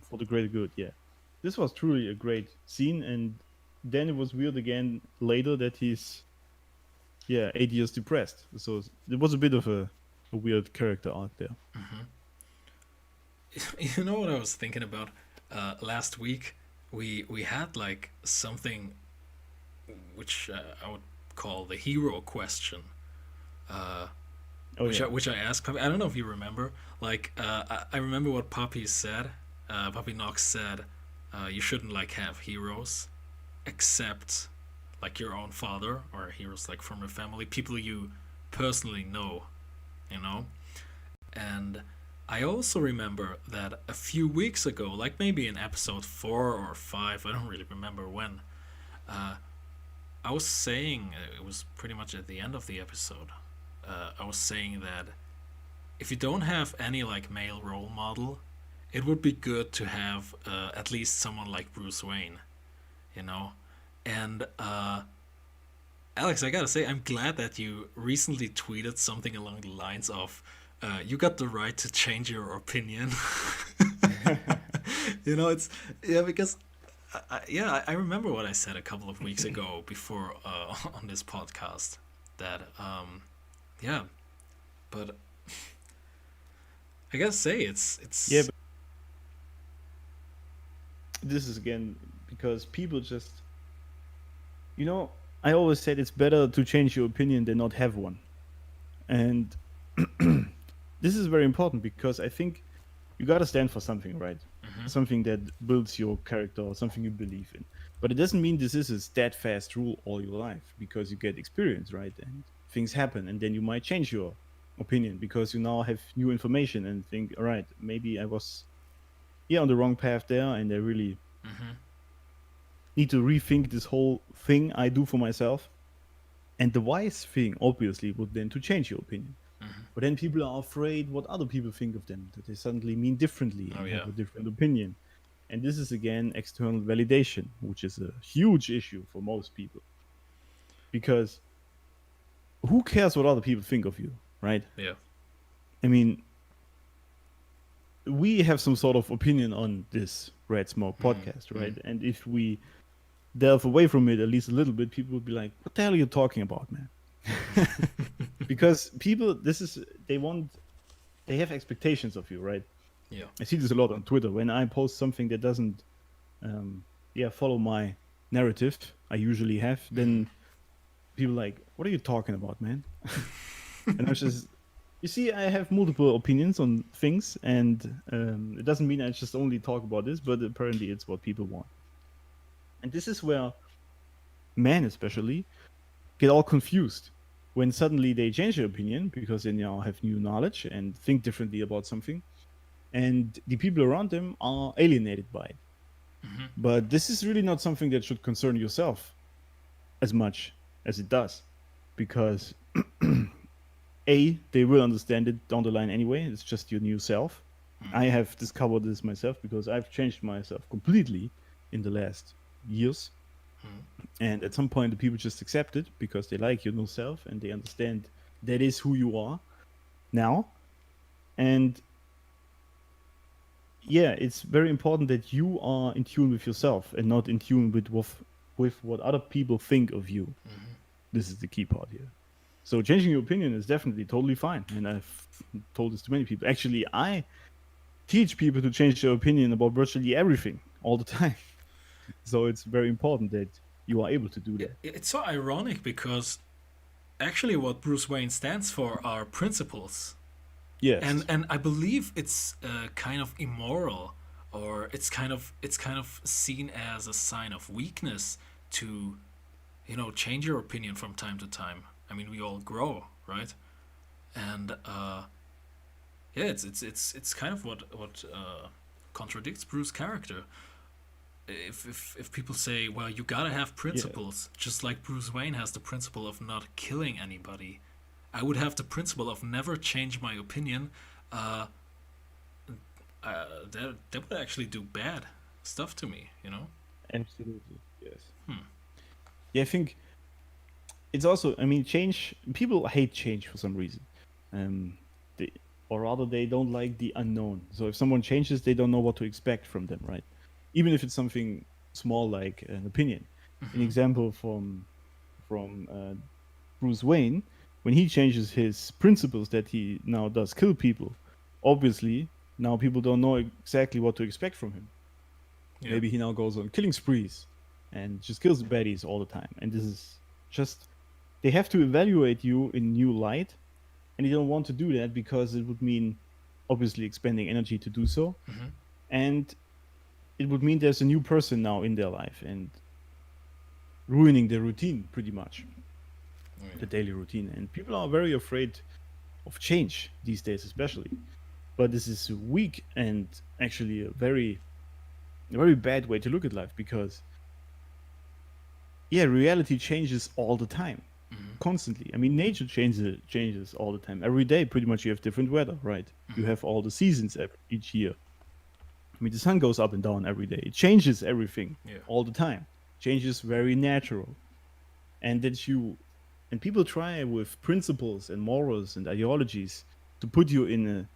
for the greater good. Yeah, this was truly a great scene. And then it was weird again later that he's 8 years depressed. So it was a bit of a weird character arc there. Hmm. You know what I was thinking about? Last week, we had like something which I would call the hero question. Uh, Oh yeah. which I asked Puppy. I don't know if you remember. Like, I remember what Puppy said. Puppy Knox said, "You shouldn't like have heroes, except like your own father or heroes like from your family, people you personally know, you know." And I also remember that a few weeks ago, like maybe in episode 4 or 5, I don't really remember when. Uh, I was saying it was pretty much at the end of the episode. I was saying that if you don't have any like male role model, it would be good to have at least someone like Bruce Wayne, you know. And Alex, I gotta say, I'm glad that you recently tweeted something along the lines of, "You got the right to change your opinion." It's yeah because I remember what I said a couple of weeks ago before on this podcast that yeah, but I gotta say Yeah, it's but this is again because people just, you know, I always said it's better to change your opinion than not have one. And this is very important because I think you got to stand for something, right? hmm Something that builds your character or something you believe in. But it doesn't mean this is a steadfast rule all your life because you get experience, right? And things happen, and then you might change your opinion because you now have new information and think, all right, maybe I was on the wrong path there, and I really hmm need to rethink this whole thing I do for myself. And the wise thing, obviously, would then to change your opinion. hmm But then people are afraid what other people think of them, that they suddenly mean differently oh and yeah. have a different opinion. And this is again external validation, which is a huge issue for most people. Because who cares what other people think of you, right? Yeah. I mean, we have some sort of opinion on this Red Smoke podcast, right? And if we delve away from it at least a little bit, people would be like, "What the hell are you talking about, man?" Because people, they have expectations of you, right? Yeah. I see this a lot on Twitter. When I post something that doesn't, follow my narrative, I usually have, hmm then people are like, "What are you talking about, man?" And I was just, you see, I have multiple opinions on things, and it doesn't mean I just only talk about this, but apparently it's what people want. And this is where men, especially, get all confused when suddenly they change their opinion because they now have new knowledge and think differently about something. And the people around them are alienated by it. Hmm. But this is really not something that should concern yourself as much as it does. Because A, they will understand it down the line anyway. It's just your new self. I have discovered this myself because I've changed myself completely in the last years. And at some point, the people just accept it because they like your new self and they understand that is who you are now. And yeah, it's very important that you are in tune with yourself and not in tune with what other people think of you. This is the key part here. So changing your opinion is definitely totally fine, and I've told this to many people. Actually, I teach people to change their opinion about virtually everything all the time. So it's very important that you are able to do that. It's so ironic because actually what Bruce Wayne stands for are principles. Yes. And I believe it's kind of immoral, or it's kind of seen as a sign of weakness to, change your opinion from time to time. I mean, we all grow, right? And yeah, it's kind of what contradicts Bruce's character. If people say, well, you gotta have Yeah. principles, just like Bruce Wayne has the principle of not killing anybody, I would have the principle of never change my opinion. Uh, that would actually do bad stuff to me, you know. Absolutely. Yes. Hmm. Yeah, I think it's also, I mean, change, people hate change for some reason. Um, they, or rather, they don't like the unknown. So if someone changes, they don't know what to expect from them, right? Even if it's something small like an opinion. An Hmm. example from Bruce Wayne, when he changes his principles that he now does kill people, obviously now people don't know exactly what to expect from him. Yeah. Maybe he now goes on killing sprees and just kills baddies all the time. And this is just, they have to evaluate you in new light, and they don't want to do that because it would mean obviously expending energy to do so, Hmm. and it would mean there's a new person now in their life and ruining their routine pretty much, Oh, the yeah. daily routine. And people are very afraid of change these days, especially. But this is weak and actually a very bad way to look at life because yeah, reality changes all the time, Hmm. constantly. I mean, nature changes all the time. Every day, pretty much, you have different weather, right? You Hmm. have all the seasons each year. I mean, the sun goes up and down every day. It changes everything Yeah. all the time. Change is very natural, and that you and people try with principles and morals and ideologies to put you in a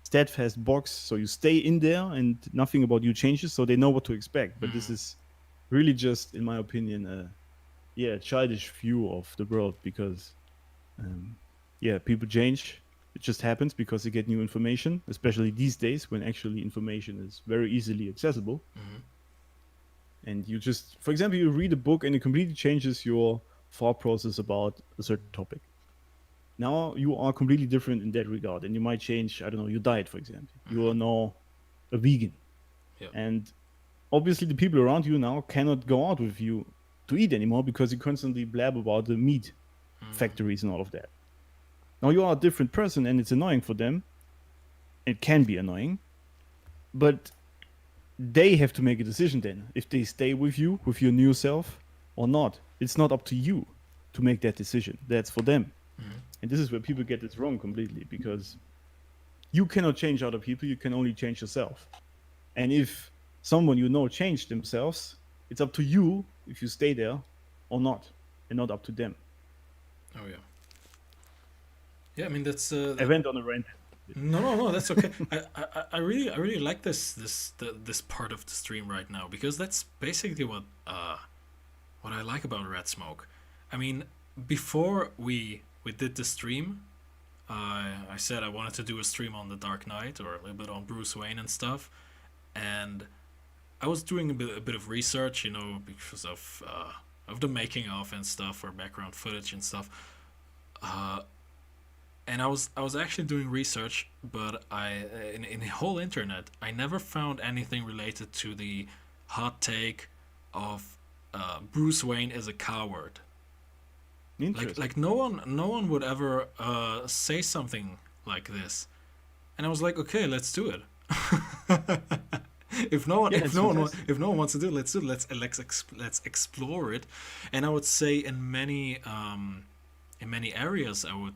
steadfast box so you stay in there and nothing about you changes so they know what to expect. But this Mm. is really just, in my opinion, a childish view of the world because um, yeah, people change. It just happens because they get new information, especially these days when actually information is very easily accessible. Hmm. And you just, for example, you read a book and it completely changes your thought process about a certain topic. Now you are completely different in that regard, and you might change, I don't know, your diet, for example. You Hmm. are now a vegan, Yeah. and obviously the people around you now cannot go out with you to eat anymore because you constantly blab about the meat Hmm. factories and all of that. Now you are a different person, and it's annoying for them. It can be annoying, but they have to make a decision then if they stay with you, with your new self, or not. It's not up to you to make that decision. That's for them. Hmm. And this is where people get this wrong completely because you cannot change other people, you can only change yourself. And if someone you know changed themselves, it's up to you if you stay there or not, and not up to them. Oh yeah. Yeah. I mean that's I went on a rant. no, no, no. That's okay. I really like this part of the stream right now because that's basically what I like about Red Smoke. I mean, before we did the stream, I said I wanted to do a stream on the Dark Knight or a little bit on Bruce Wayne and stuff, and I was doing a bit of research, because of the making of and stuff or background footage and stuff. Uh, and I was actually doing research, but in the whole internet I never found anything related to the hot take of Bruce Wayne is a coward. Interesting. Like no one would ever say something like this. And I was like, okay, let's do it. if no one Yeah, if it's no one fantastic. if no one wants to do it, let's do it. Let's explore it. And I would say in many areas I would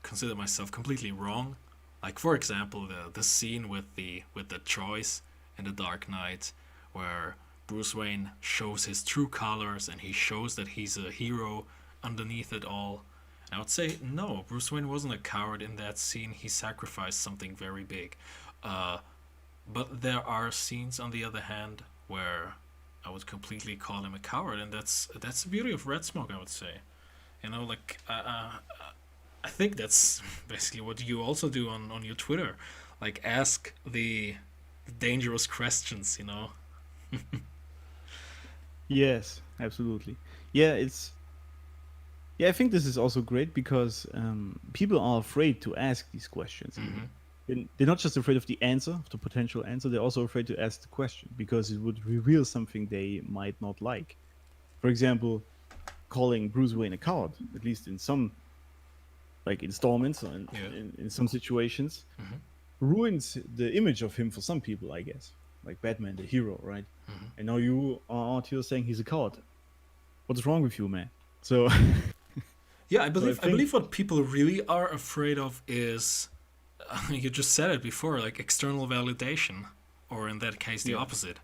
consider myself completely wrong. Like for example, the scene with the choice in the Dark Knight, where Bruce Wayne shows his true colors and he shows that he's a hero underneath it all. And I would say no, Bruce Wayne wasn't a coward in that scene. He sacrificed something very big. Uh, but there are scenes, on the other hand, where I would completely call him a coward, and that's the beauty of Red Smoke, I would say. You know, like I think that's basically what you also do on your Twitter, like ask the dangerous questions. You know. Yes, absolutely. Yeah, it's yeah. I think this is also great because people are afraid to ask these questions. Mm-hmm. They're not just afraid of the answer, of the potential answer. They're also afraid to ask the question because it would reveal something they might not like. For example, calling Bruce Wayne a coward, at least in some like installments or Yeah. in some situations, Mm-hmm. ruins the image of him for some people, I guess. Like Batman, the hero, right? Mm-hmm. And now you are out here saying he's a coward. What's wrong with you, man? So, Yeah, so I I think, believe what people really are afraid of is you just said it before, like external validation, or in that case, the yeah, opposite.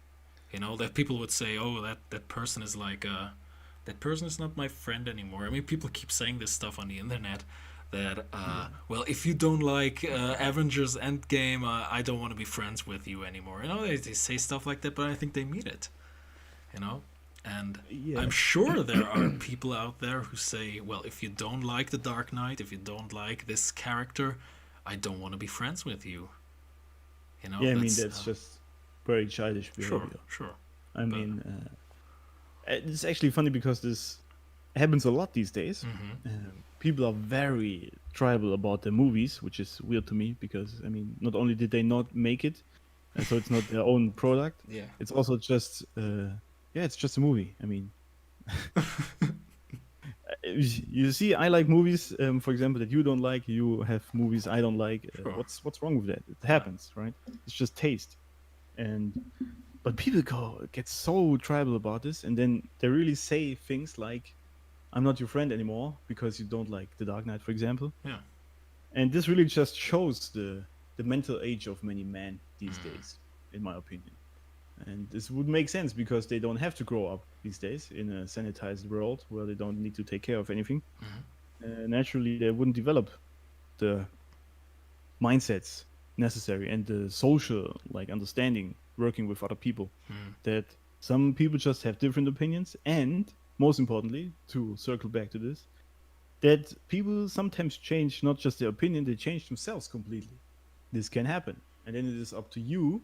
You know, that people would say, "Oh, that person is like that person is not my friend anymore." I mean, people keep saying this stuff on the internet that yeah, well, if you don't like Avengers Endgame, I don't want to be friends with you anymore. You know, they say stuff like that, but I think they mean it. You know, and I'm yeah, sure there are people out there who say, well, if you don't like the Dark Knight, if you don't like this character, I don't want to be friends with you. You know, yeah. I mean, that's that's just very childish sure, behavior. sure, I but mean, it's actually funny because this happens a lot these days. mm-hmm, People are very tribal about their movies, which is weird to me because I mean, not only did they not make it, so it's not their own product. yeah, It's also just, yeah, it's just a movie. I mean, you see, I like movies, for example, that you don't like. You have movies I don't like. sure, What's wrong with that? It yeah, happens, right? It's just taste. And but people get so tribal about this, and then they really say things like, "I'm not your friend anymore because you don't like The Dark Knight," for example. yeah, And this really just shows the mental age of many men these days, in my opinion. And this would make sense because they don't have to grow up these days in a sanitized world where they don't need to take care of anything. mm-hmm, Naturally, they wouldn't develop the mindsets necessary and the social like understanding working with other people. mm-hmm, That some people just have different opinions, and most importantly, to circle back to this, that people sometimes change not just their opinion, they change themselves completely. This can happen. And then it is up to you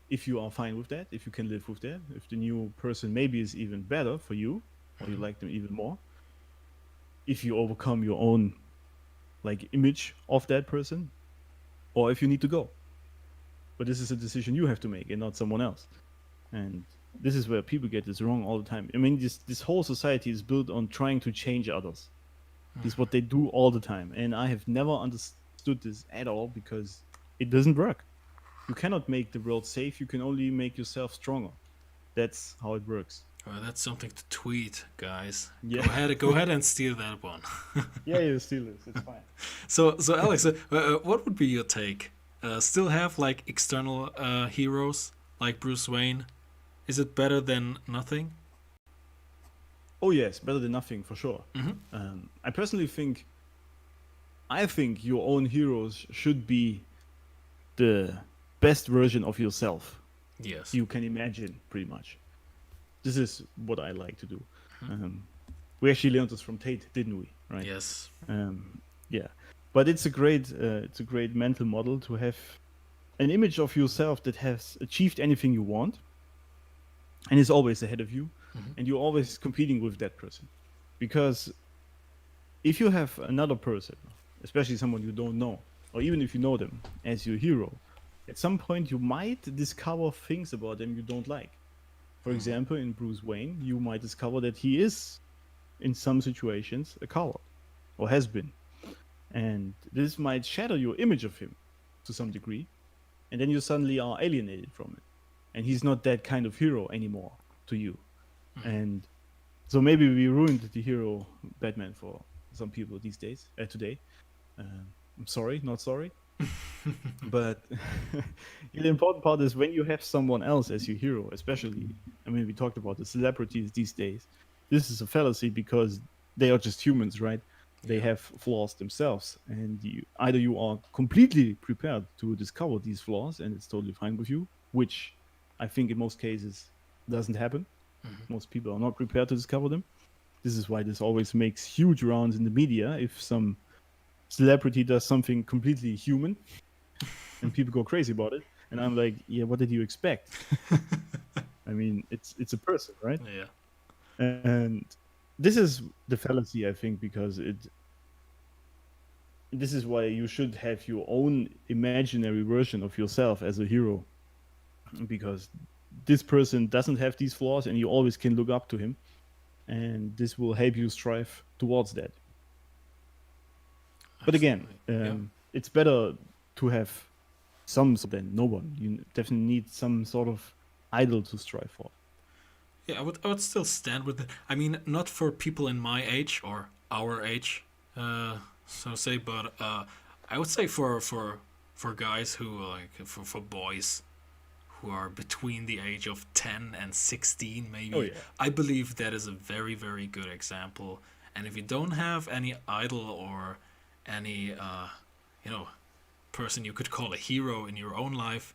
if you are fine with that, if you can live with that, if the new person maybe is even better for you, or you mm-hmm. like them even more, if you overcome your own like image of that person, or if you need to go. But this is a decision you have to make and not someone else. And this is where people get this wrong all the time. I mean, this whole society is built on trying to change others. This is what they do all the time. And I have never understood this at all because it doesn't work. You cannot make the world safe. You can only make yourself stronger. That's how it works. Well, that's something to tweet, guys. Yeah. Go ahead and steal that one. Yeah, you still is. It's fine. So Alex, what would be your take? Still have like external heroes like Bruce Wayne? Is it better than nothing? Oh yes, better than nothing for sure. Mm-hmm. I personally think, I think your own heroes should be the best version of yourself Yes. you can imagine, pretty much. This is what I like to do. Mhm. We actually learned this from Tate, didn't we? Right. Yes. Yeah, but it's a great mental model to have an image of yourself that has achieved anything you want and is always ahead of you, Mm-hmm. and you're always competing with that person. Because if you have another person, especially someone you don't know, or even if you know them as your hero, at some point you might discover things about them you don't like. For example, in Bruce Wayne, you might discover that he is, in some situations, a coward, or has been. And this might shatter your image of him to some degree. And then you suddenly are alienated from it. And he's not that kind of hero anymore to you. And so maybe we ruined the hero Batman for some people these days, today. I'm sorry, not sorry. But the important part is when you have someone else as your hero, especially, I mean, we talked about the celebrities these days. This is a fallacy because they are just humans, right? They have flaws themselves, and either you are completely prepared to discover these flaws, and it's totally fine with you, which I think in most cases doesn't happen. Most people are not prepared to discover them. This is why this always makes huge rounds in the media if some celebrity does something completely human and people go crazy about it, and I'm like, yeah, what did you expect? I mean, it's a person, right? Yeah. And this is the fallacy, I think, because this is why you should have your own imaginary version of yourself as a hero, because this person doesn't have these flaws and you always can look up to him, and this will help you strive towards that. But again, it's better to have some than no one. You definitely need some sort of idol to strive for. Yeah, I would still stand with it. I mean, not for people in my age or our age, so to say, but I would say for guys who for boys who are between the age of 10 and 16 maybe. Oh, yeah. I believe that is a very, very good example. And if you don't have any idol or any person you could call a hero in your own life,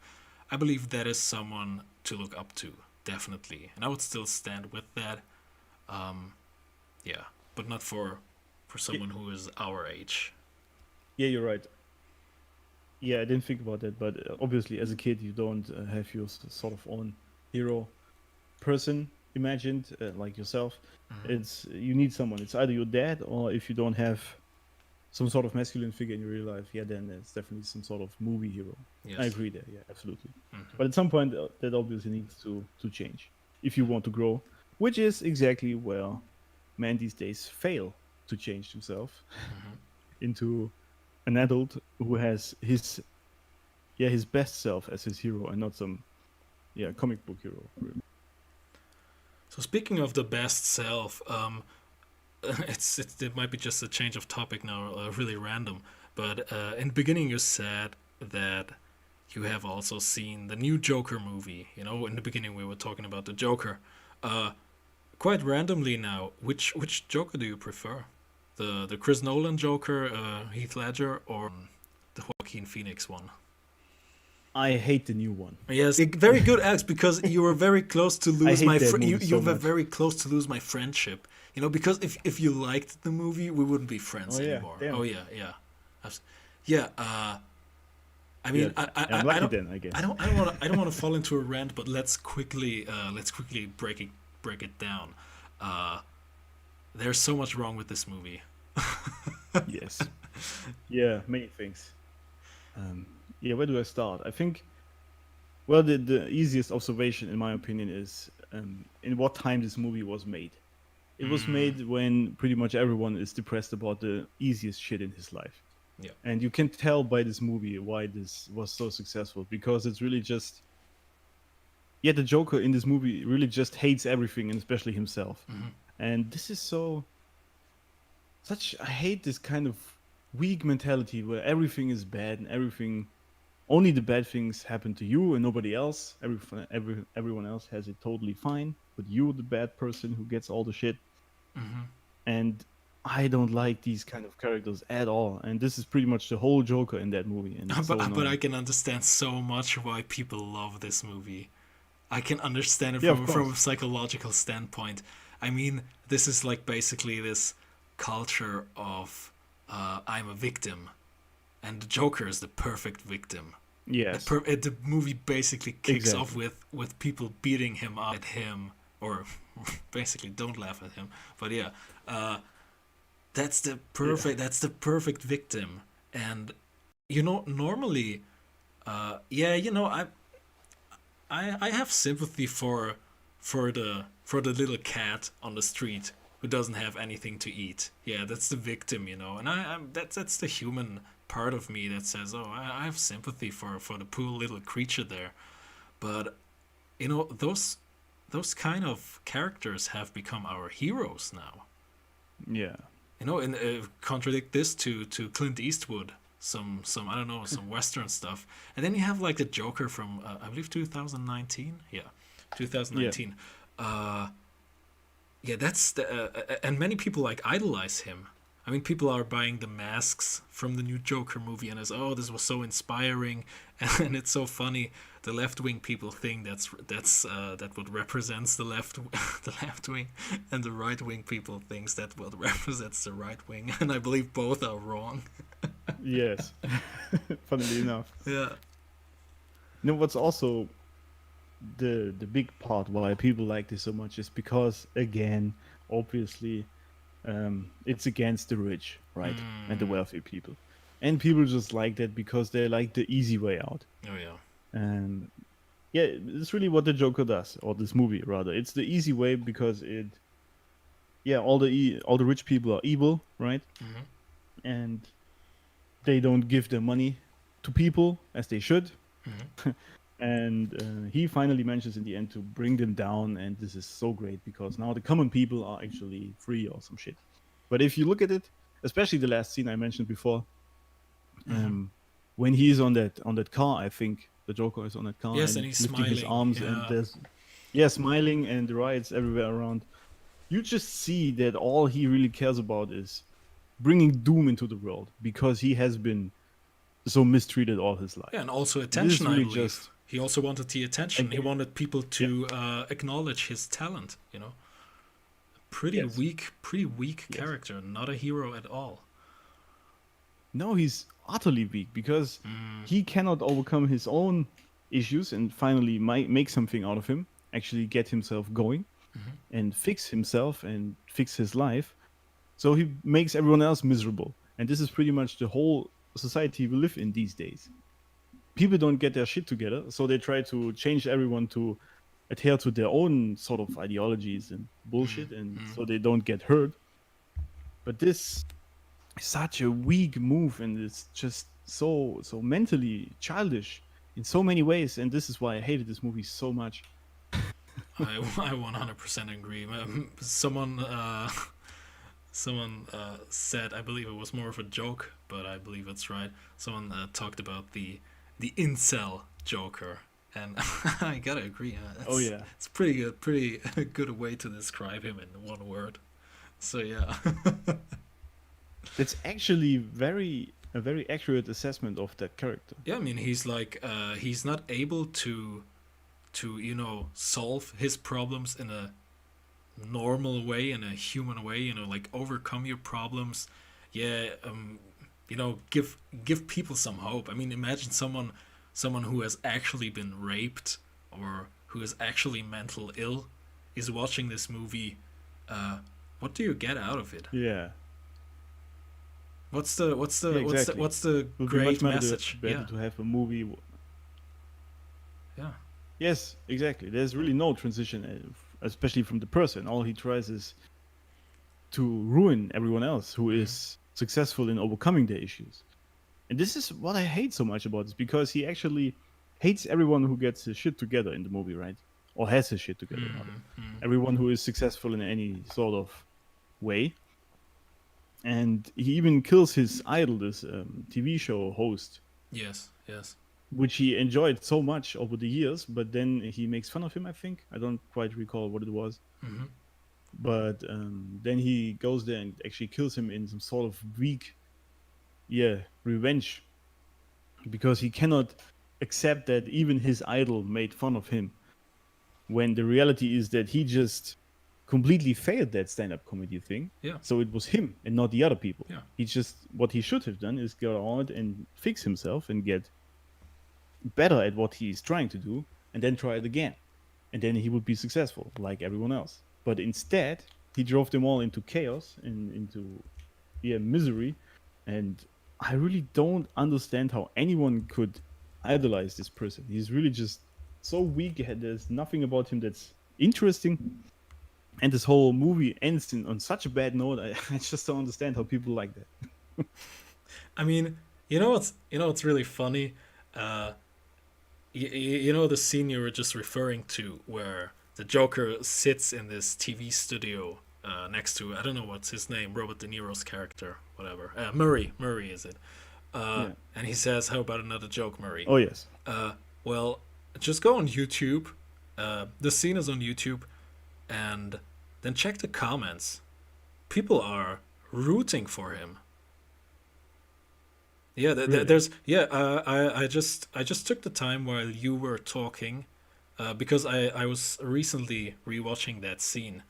I believe that is someone to look up to, definitely. And I would still stand with that. Yeah, but not for someone who is our age. Yeah, you're right. Yeah, I didn't think about that, but obviously, as a kid, you don't have your sort of own hero person imagined like yourself. It's you need someone. It's either your dad, or if you don't have some sort of masculine figure in your real life, yeah, then it's definitely some sort of movie hero. Yes. I agree there. Yeah, absolutely. But at some point, that obviously needs to change if you want to grow, which is exactly where men these days fail to change themselves into an adult who has his best self as his hero and not some comic book hero. So speaking of the best self, it might be just a change of topic now, really random. But in the beginning, you said that you have also seen the new Joker movie. You know, in the beginning we were talking about the Joker. Quite randomly now, which Joker do you prefer? The Chris Nolan Joker, Heath Ledger, or the Joaquin Phoenix one? I hate the new one. Yes, very good, Alex, because you were very close to lose my you were very close to lose my friendship. You know, because if you liked the movie, we wouldn't be friends anymore. Damn. Oh yeah. Yeah. I mean, I'm lucky then, I guess. I don't want to fall into a rant, but let's quickly break it down. There's so much wrong with this movie. Yes. Yeah, many things. Where do I start? I think, well, the easiest observation, in my opinion, is in what time this movie was made. It was made when pretty much everyone is depressed about the easiest shit in his life. Yeah. And you can tell by this movie why this was so successful, because it's really just... Yeah, the Joker in this movie really just hates everything, and especially himself. And this is I hate this kind of weak mentality where everything is bad and only the bad things happen to you and nobody else. Everyone else has it totally fine, but you, the bad person who gets all the shit. And I don't like these kind of characters at all. And this is pretty much the whole Joker in that movie. And but I can understand so much why people love this movie. I can understand it from a psychological standpoint. I mean, this is like basically this culture of I'm a victim, and the Joker is the perfect victim. Yes. The movie basically kicks off with people beating him up at him, or basically don't laugh at him. But yeah, that's the perfect victim. And normally, I have sympathy for for the little cat on the street who doesn't have anything to eat. Yeah, that's the victim, and that's the human part of me that says, oh, I have sympathy for the poor little creature there. But those kind of characters have become our heroes now. Yeah. And contradict this to Clint Eastwood, some I don't know, some Western stuff, and then you have like the Joker from I believe 2019. Yeah, Yeah. 2019. Yeah, that's the and many people like idolize him. I mean, people are buying the masks from the new Joker movie, and it's, oh, this was so inspiring, and it's so funny. The left wing people think that what represents the left the left wing, and the right wing people thinks that what represents the right wing, and I believe both are wrong. Yes. Funnily enough. Yeah. What's also the big part why people like this so much is because, again, obviously, it's against the rich, right, and the wealthy people, and people just like that because they like the easy way out. Oh yeah. And yeah, it's really what the Joker does, or this movie rather. It's the easy way because yeah, all the rich people are evil, right, Hmm. and they don't give their money to people as they should. Hmm. And he finally manages in the end to bring them down, and this is so great because now the common people are actually free or some shit. But if you look at it, especially the last scene I mentioned before, Hmm. when he's on that car, I think the Joker is on that car Yes, and and he's lifting his smiling. arms, and Yeah. there's, yeah, smiling, and the riots everywhere around. You just see that all he really cares about is bringing doom into the world because he has been so mistreated all his Yeah, life. and also And this is attention, I really believe. just, He also wanted the attention. He again, wanted people yeah, to acknowledge his talent. yes, Pretty weak yes. character. Not a hero at all. No, he's utterly weak because Mm. he cannot overcome his own issues and finally make something out of him, actually get himself going Hmm. and fix himself and fix his life. So he makes everyone else miserable. And this is pretty much the whole society we live in these days. People don't get their shit together, so they try to change everyone to adhere to their own sort of ideologies and bullshit, and Mm. so they don't get hurt. But this is such a weak move, and it's just so mentally childish in so many ways. And this is why I hated this movie so much. I 100% agree. Someone said, I believe it was more of a joke, but I believe it's right. Someone talked about the incel Joker, and I gotta agree. Oh yeah, It's pretty good, pretty good way to describe him in one word. So yeah. it's actually very a very accurate assessment of that character. Yeah, I mean, he's like he's not able to solve his problems in a normal way, in a human way, like overcome your problems. Yeah. Give people some hope. I mean, imagine someone who has actually been raped or who is actually mental ill is watching this movie. uh what do you get out of it? Yeah, What's the what's yeah, the what's the exactly. what's the It would be much great better message? better Yeah. to have a movie. Yeah. Yes, exactly. There's really no transition, especially from the person. All he tries is to ruin everyone else who Hmm. is successful in overcoming their issues. And this is what I hate so much about this because he actually hates everyone who gets his shit together in the movie, right? Or has his shit together, rather. Hmm. Everyone who is successful in any sort of way. And he even kills his idol, this TV show host, Yes, yes. which he enjoyed so much over the years. But then he makes fun of him, I think. I don't quite recall what it was. Hmm. But then he goes there and actually kills him in some sort of weak, yeah, revenge because he cannot accept that even his idol made fun of him when the reality is that he just completely failed that stand-up comedy thing. Yeah, So it was him and not the other people. yeah. He just what he should have done is go out and fix himself and get better at what he's trying to do and then try it again. And then he would be successful like everyone else. But instead, he drove them all into chaos and into, yeah, misery. And I really don't understand how anyone could idolize this person. He's really just so weak. There's nothing about him that's interesting. And this whole movie ends on such a bad note. I just don't understand how people like that. I mean, you know what's really funny? Uh, you know the scene you were just referring to where the Joker sits in this TV studio next to, I don't know what's his name, Robert De Niro's character, whatever. Murray is it? Yeah. And he says, "How about another joke, Murray?" Oh yes. Uh, well, just go on YouTube. The scene is on YouTube, and then check the comments. People are rooting for him. Yeah, Really. there's yeah. I just took the time while you were talking, because I was recently rewatching that scene,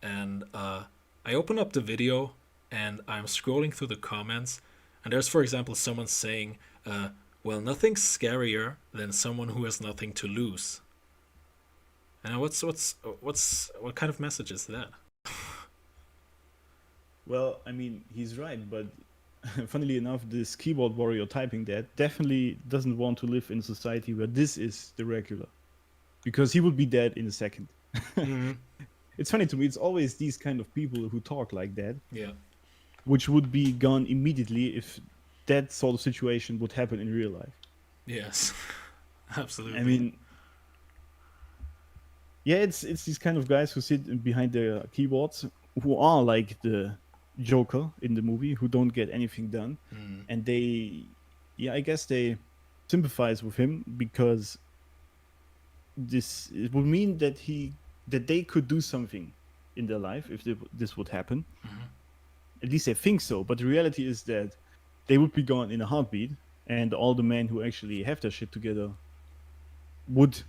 and I open up the video and I'm scrolling through the comments, and there's, for example, someone saying, "Well, nothing's scarier than someone who has nothing to lose." And what kind of message is that? Well, I mean, he's right, but funnily enough, this keyboard warrior typing that definitely doesn't want to live in a society where this is the regular, because he would be dead in a second. Mm-hmm. It's funny to me. It's always these kind of people who talk like that, Yeah. which would be gone immediately if that sort of situation would happen in real life. Yes. I Absolutely. mean, yeah, it's these kind of guys who sit behind their keyboards who are like the Joker in the movie, who don't get anything done, Mm. and they, yeah, I guess they sympathize with him because this it would mean that they could do something in their life if this would happen. Mm-hmm. At least they think so, but the reality is that they would be gone in a heartbeat, and all the men who actually have their shit together would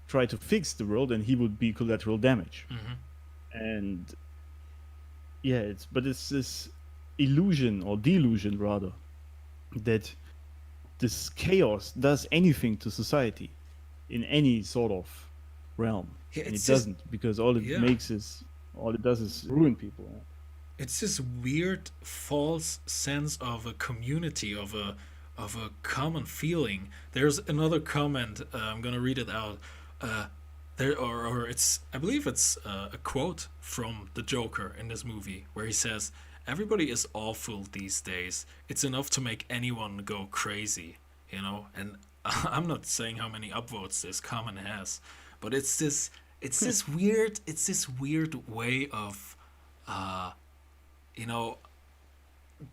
try to fix the world, and he would be collateral damage. Mm-hmm. And yeah, it's this illusion or delusion rather that this chaos does anything to society in any sort of realm, Yeah, and it it's just doesn't, because all it yeah. makes is all it does is ruin people. It's this weird false sense of a community, of a common feeling. There's another comment. I'm gonna read it out. Uh, or it's, I believe it's a quote from the Joker in this movie where he says, "Everybody is awful these days. It's enough to make anyone go crazy." You know, and I'm not saying how many upvotes this comment has, but it's this weird way of uh, you know,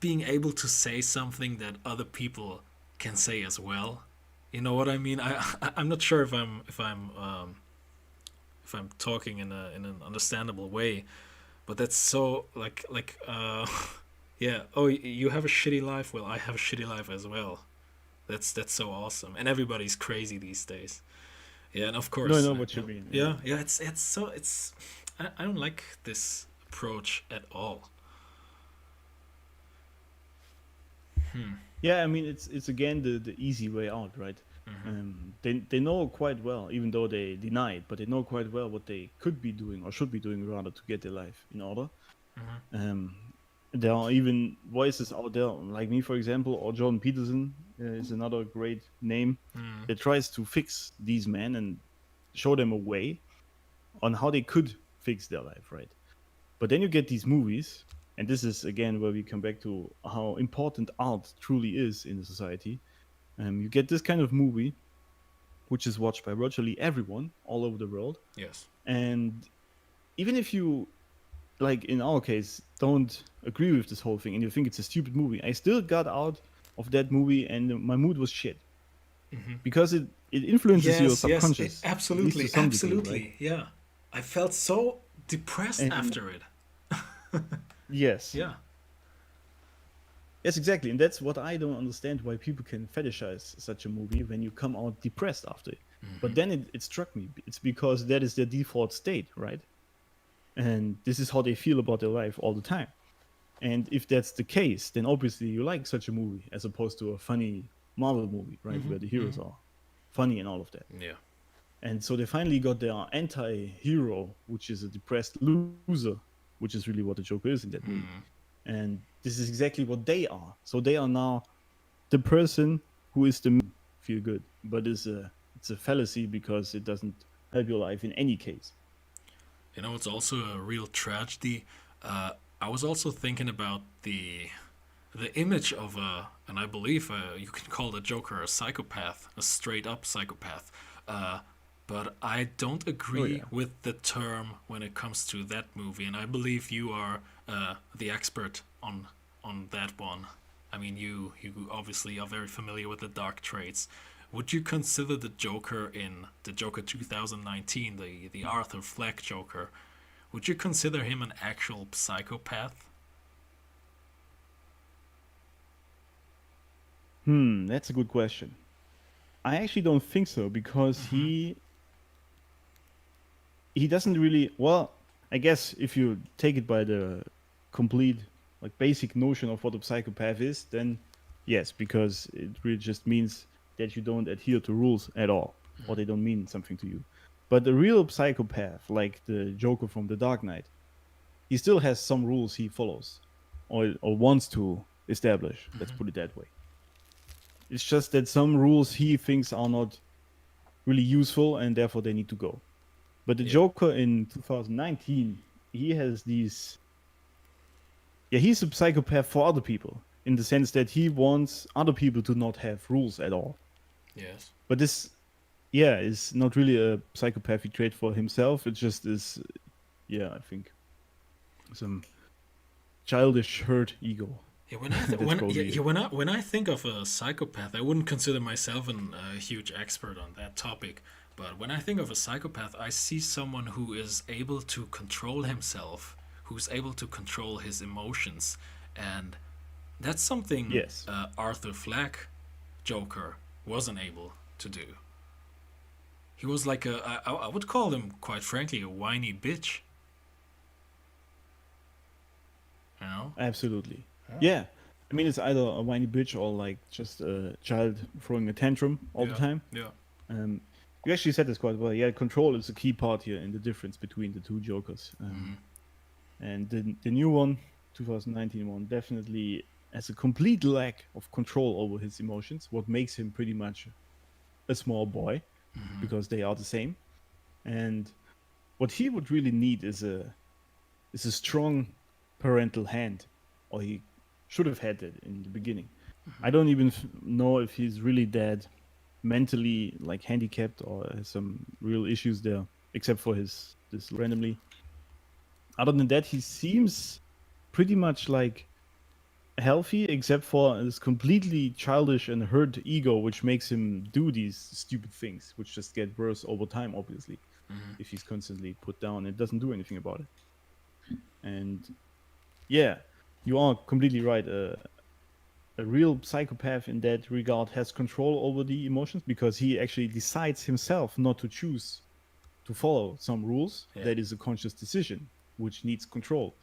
being able to say something that other people can say as well. You know what I mean? I'm not sure if I'm talking in a in an understandable way, but that's so yeah. Oh, you have a shitty life. Well, I have a shitty life as well. That's so awesome, and everybody's crazy these days. Yeah, and of No, I course, know what you mean. yeah, yeah. It's so it's. I don't like this approach at all. Hmm. Yeah, I mean it's again the easy way out, right? Mm-hmm. They know quite well, even though they deny it, but they know quite well what they could be doing or should be doing rather to get their life in order. Mm-hmm. Um, there are even voices out there, like me, for example, or Jordan Peterson is another great name Mm-hmm. that tries to fix these men and show them a way on how they could fix their life, right? But then you get these movies, and this is again where we come back to how important art truly is in a society. You get this kind of movie, which is watched by virtually everyone all over the world, Yes. and even if you, like in our case, don't agree with this whole thing and you think it's a stupid movie, I still got out of that movie and my mood was shit Mm-hmm. because it influences your Yes, yes, subconscious, at least to absolutely, some degree, right? absolutely. Yeah. I felt so depressed And after it. yes, Yeah. yes, exactly, and that's what I don't understand, why people can fetishize such a movie when you come out depressed after it. Mm-hmm. But then it struck me, it's because that is their default state, right? And this is how they feel about their life all the time. And if that's the case, then obviously you like such a movie as opposed to a funny Marvel movie, right? Mm-hmm. Where the heroes Mm-hmm. are funny and all of that. Yeah. And so they finally got their anti hero, which is a depressed loser, which is really what the Joker is in that movie. Mm-hmm. And this is exactly what they are. So they are now the person who is the feel good, but it's a fallacy because it doesn't help your life in any case. It's also a real tragedy. I was also thinking about the image of and I believe you can call the Joker a psychopath, a straight up psychopath. Uh, but I don't Oh agree yeah. with the term when it comes to that movie, and I believe you are the expert on that one. I mean, you obviously are very familiar with the dark traits. Would you consider the Joker in the Joker 2019, the Arthur Fleck Joker? Would you consider him an actual psychopath? That's a good question. I actually don't think so because Mm-hmm. he doesn't really, well, I guess if you take it by the complete like basic notion of what a psychopath is, then yes, because it really just means that you don't adhere to rules at all, or they don't mean something to you. But the real psychopath, like the Joker from The Dark Knight, he still has some rules he follows, or wants to establish. Let's put it that way. It's just that some rules he thinks are not really useful, and therefore they need to go. But the Yeah. Joker in 2019, he has these. Yeah, he's a psychopath for other people in the sense that he wants other people to not have rules at all. Yes. But this, yeah, is not really a psychopathic trait for himself. It just is, yeah, I think some childish hurt ego. Yeah, when I th- That's when yeah, probably yeah, it. when I think of a psychopath, I wouldn't consider myself a huge expert on that topic. But when I think of a psychopath, I see someone who is able to control himself, who's able to control his emotions, and that's something Yes, Arthur Fleck, Joker, wasn't able to do. He was like I would call him, quite frankly, a whiny bitch. You know? absolutely. Yeah. Yeah, I mean it's either a whiny bitch or like just a child throwing a tantrum all the Yeah. time. Yeah. Um, you actually said this quite well. Yeah, control is a key part here in the difference between the two Jokers. Mm-hmm. And the new one, 2019 one, definitely has a complete lack of control over his emotions, what makes him pretty much a small boy Mm-hmm. because they are the same. And what he would really need is a strong parental hand, or he should have had it in the beginning. I don't even know if he's really that mentally like handicapped or has some real issues there, except for his this randomly. Other than that, he seems pretty much like healthy, except for this completely childish and hurt ego, which makes him do these stupid things, which just get worse over time, obviously, Mm-hmm. if he's constantly put down and doesn't do anything about it. And yeah, you are completely right. A real psychopath in that regard has control over the emotions because he actually decides himself not to choose to follow some rules. Yeah. That is a conscious decision, which needs control.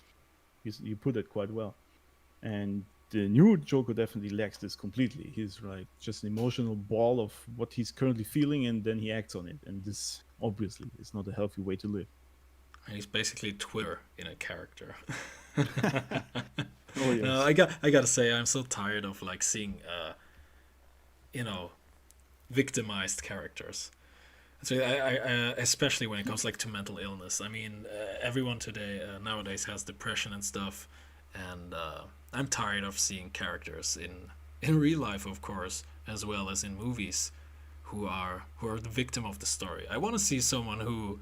You put it quite well. And the new Joker definitely lacks this completely. He's like just an emotional ball of what he's currently feeling, and then he acts on it. And this obviously is not a healthy way to live. He's basically Twitter in a character. Oh No, yes. I gotta say, I'm so tired of like seeing you know victimized characters. So especially when it comes like to mental illness. I mean, everyone today nowadays has depression and stuff, and I'm tired of seeing characters in real life, of course, as well as in movies, who are the victim of the story. I want to see someone who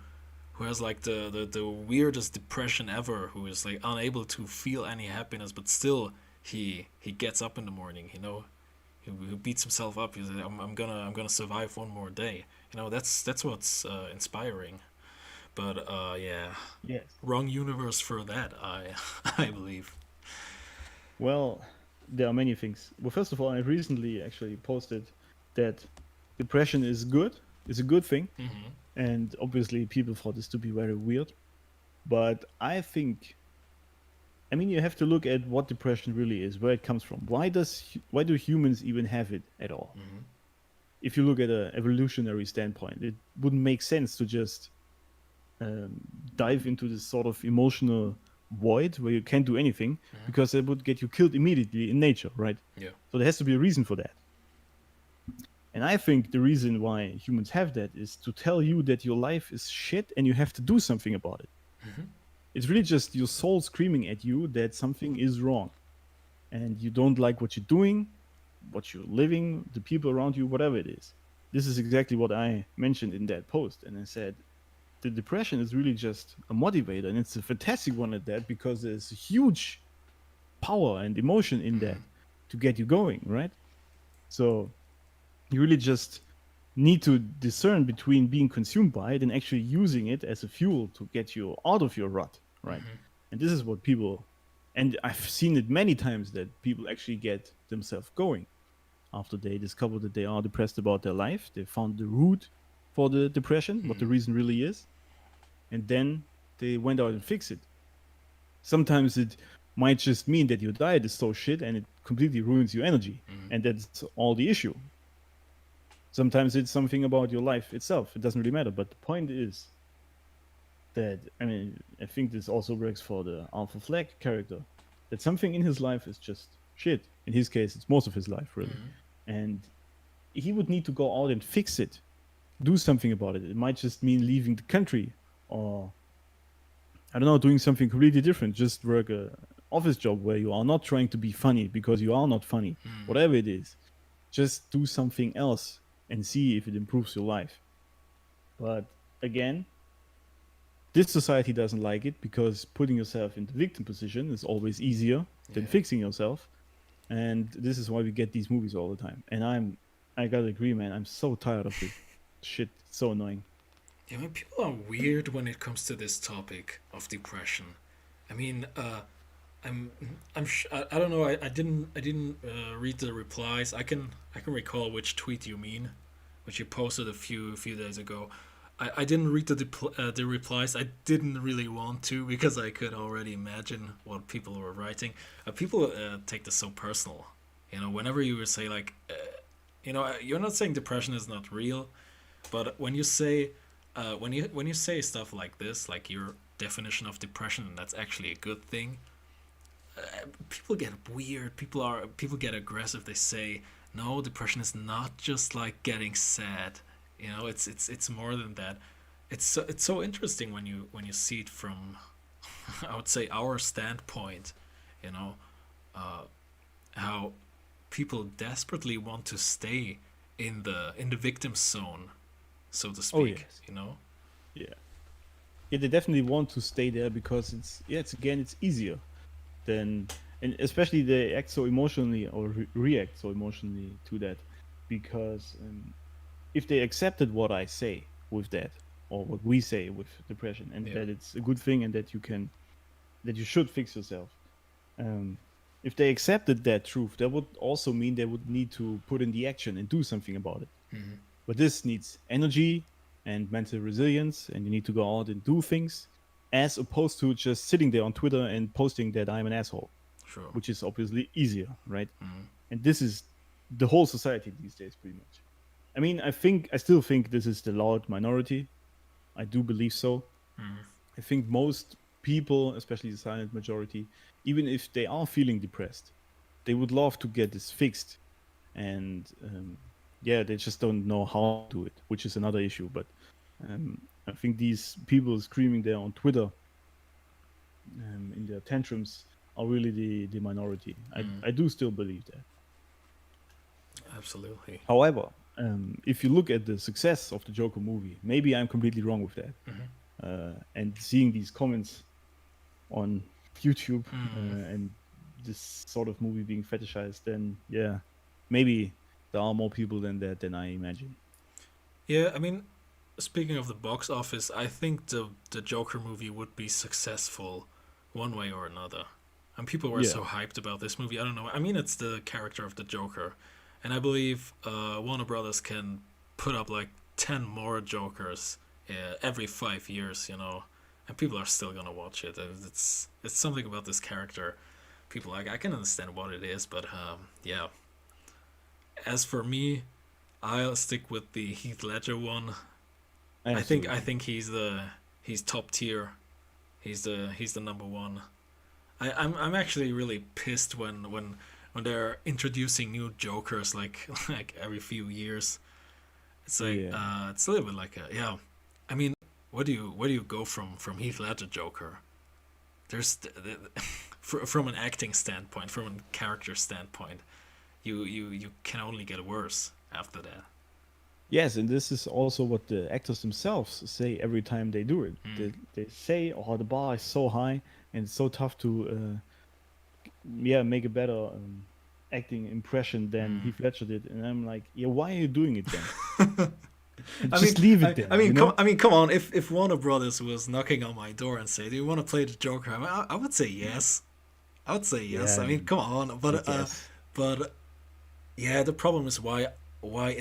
has like the weirdest depression ever, who is like unable to feel any happiness, but still he gets up in the morning, he beats himself up. He's like, I'm gonna survive one more day. That's what's inspiring. But yeah, Yes. wrong universe for that. I I believe. Well, there are many things. Well, first of all, I recently actually posted that depression is a good thing, Mm-hmm. and obviously people thought this to be very weird. But I think, I mean, you have to look at what depression really is, where it comes from. Why do humans even have it at all? Mm-hmm. If you look at an evolutionary standpoint, it wouldn't make sense to just um, dive into this sort of emotional void where you can't do anything Mm-hmm. because it would get you killed immediately in nature, right? Yeah. So there has to be a reason for that. And I think the reason why humans have that is to tell you that your life is shit and you have to do something about it. Hmm. It's really just your soul screaming at you that something is wrong and you don't like what you're doing, what you're living, the people around you, whatever it is. This is exactly what I mentioned in that post. And I said, the depression is really just a motivator. And it's a fantastic one at that because there's a huge power and emotion in that to get you going, right? So you really just need to discern between being consumed by it and actually using it as a fuel to get you out of your rut, right? And this is what people, and I've seen it many times that people actually get themselves going after they discover that they are depressed about their life. They found the root for the depression, what the reason really is, and then they went out and fixed it. Sometimes it might just mean that your diet is so shit and it completely ruins your energy, and that's all the issue. Sometimes it's something about your life itself. It doesn't really matter. But the point is that, I mean, I think this also works for the Alpha Flag character, that something in his life is just shit. In his case, it's most of his life, really. And he would need to go out and fix it, do something about it. It might just mean leaving the country or, I don't know, doing something completely different. Just work a office job where you are not trying to be funny because you are not funny. Whatever it is, just do something else and see if it improves your life. But again, this society doesn't like it because putting yourself in the victim position is always easier than Yeah. fixing yourself. And this is why we get these movies all the time. And I gotta agree, man, I'm so tired of it. Shit, it's so annoying. Yeah, I mean, people are weird when it comes to this topic of depression. I mean, I'm I don't know. I didn't read the replies. I can recall which tweet you mean, which you posted a few days ago. I didn't read the replies. I didn't really want to because I could already imagine what people were writing. People take this so personal. You know, whenever you say like, you're not saying depression is not real, but when you say, when you say stuff like this, like your definition of depression, and that's actually a good thing, people get weird. People get aggressive. They say, no, depression is not just like getting sad. It's more than that. It's so interesting when you see it from, I would say, our standpoint. You know, uh, how people desperately want to stay in the victim zone, so to Oh speak. yes. You know. Yeah. Yeah, they definitely want to stay there because it's again it's easier than, and especially they act so emotionally or react so emotionally to that because if they accepted what I say with that or what we say with depression and Yeah. that it's a good thing and that you should fix yourself, um, if they accepted that truth, that would also mean they would need to put in the action and do something about it. Hmm. But this needs energy and mental resilience, and you need to go out and do things as opposed to just sitting there on Twitter and posting that I'm an asshole, Sure. which is obviously easier, right? Hmm. And this is the whole society these days, pretty much. I mean, I still think this is the loud minority. I do believe so. Hmm. I think most people, especially the silent majority, even if they are feeling depressed, they would love to get this fixed. And yeah, they just don't know how to do it, which is another issue. But I think these people screaming there on Twitter in their tantrums are really the minority. I do still believe that. Absolutely. However, if you look at the success of the Joker movie, maybe I'm completely wrong with that. Hmm. And seeing these comments on YouTube Hmm. and this sort of movie being fetishized, then yeah, maybe there are more people than that than I imagine. Yeah, I mean, speaking of the box office, I think the Joker movie would be successful one way or another. And people were Yeah, so hyped about this movie. I don't know. I mean, it's the character of the Joker, and I believe Warner Brothers can put up like 10 more Jokers every 5 years. And people are still gonna watch it. It's something about this character. People like, I can understand what it is, but yeah. As for me, I'll stick with the Heath Ledger one. I think absolutely. he's top tier. He's the number one. I'm actually really pissed when they're introducing new Jokers like like every few years. It's like Yeah, it's a little bit like a, yeah. I mean, where do you go from Heath Ledger Joker? There's from an acting standpoint, from a character standpoint, you can only get worse after that. Yes, and this is also what the actors themselves say every time they do it. Mm. They say, "Oh, the bar is so high and it's so tough to, yeah, make a better acting impression than Mm. Heath Ledger did." And I'm like, "Yeah, why are you doing it then? I mean, Just leave it I there, mean, you know?" come on. If Warner Brothers was knocking on my door and say, "Do you want to play the Joker?" I would say yes. I would say yes. Yeah, I I mean, mean, come on. I But guess. but yeah, the problem is why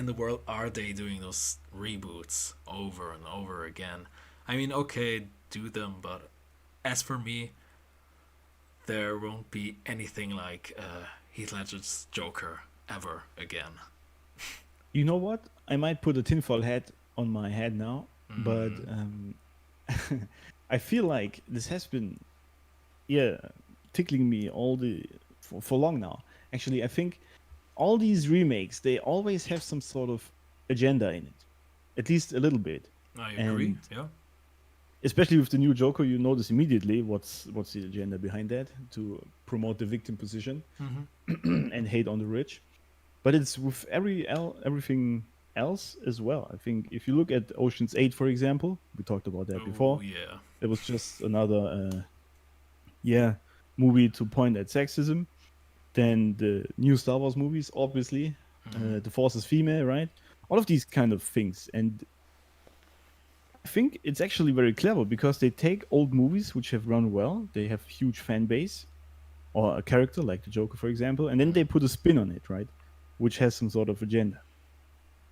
in the world are they doing those reboots over and over again? I mean, okay, do them, but as for me, there won't be anything like Heath Ledger's Joker ever again. You know what? I might put a tinfoil hat on my head now, but Mm, I feel like this has been, yeah, tickling me for long now. Actually, I think all these remakes, they always have some sort of agenda in it, at least a little bit. I agree. And Yeah. especially with the new Joker, you notice immediately what's the agenda behind that, to promote the victim position Hmm. and hate on the rich. But it's with everything else as well. I think if you look at Ocean's 8, for example, we talked about that Oh before. yeah. It was just another yeah, movie to point at sexism. Then the new Star Wars movies, obviously, Hmm. the Force is female, right? All of these kind of things, and I think it's actually very clever because they take old movies which have run well, they have huge fan base, or a character like the Joker, for example, and then they put a spin on it, right? Which has some sort of agenda.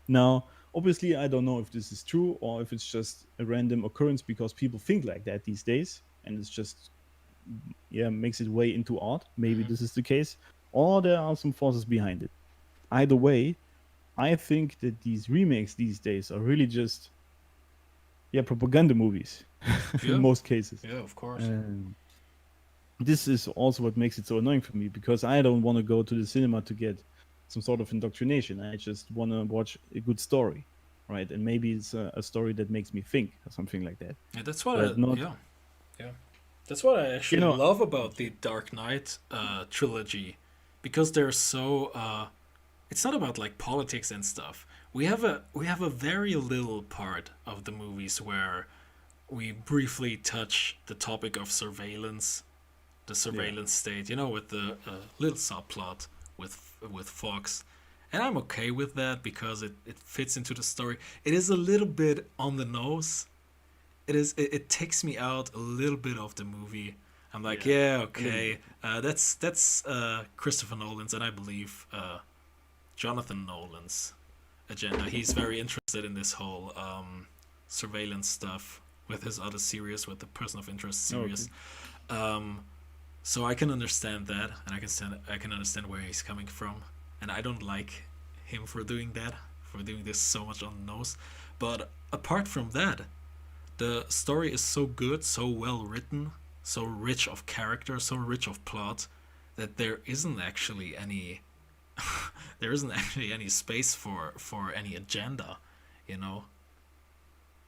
Now, obviously, I don't know if this is true or if it's just a random occurrence because people think like that these days, and it's just, yeah, makes its way into art. Maybe Hmm. this is the case, or there are some forces behind it. Either way, I think that these remakes these days are really just, yeah, propaganda movies in Yeah. most cases. Yeah. Of course. And this is also what makes it so annoying for me because I don't want to go to the cinema to get some sort of indoctrination. I just want to watch a good story, right? And maybe it's a story that makes me think or something like that. Yeah. That's what. But not, Yeah. Yeah. That's what I you actually know, love about the Dark Knight trilogy, because they're so. It's not about like politics and stuff. We have a very little part of the movies where we briefly touch the topic of surveillance, the yeah, surveillance state. With the little subplot with Fox, and I'm okay with that because it fits into the story. It is a little bit on the nose. It takes me out a little bit of the movie. I'm like, yeah, yeah, a little okay, bit. that's Christopher Nolan's, and I believe Jonathan Nolan's agenda. He's very interested in this whole surveillance stuff with his other series, with the Person of Interest Oh, okay. series. Um, so I can understand that, and I can understand where he's coming from, and I don't like him for doing that, for doing this so much on the nose. But apart from that, the story is so good, so well written, so rich of character, so rich of plot, that there isn't actually any space for any agenda, you know,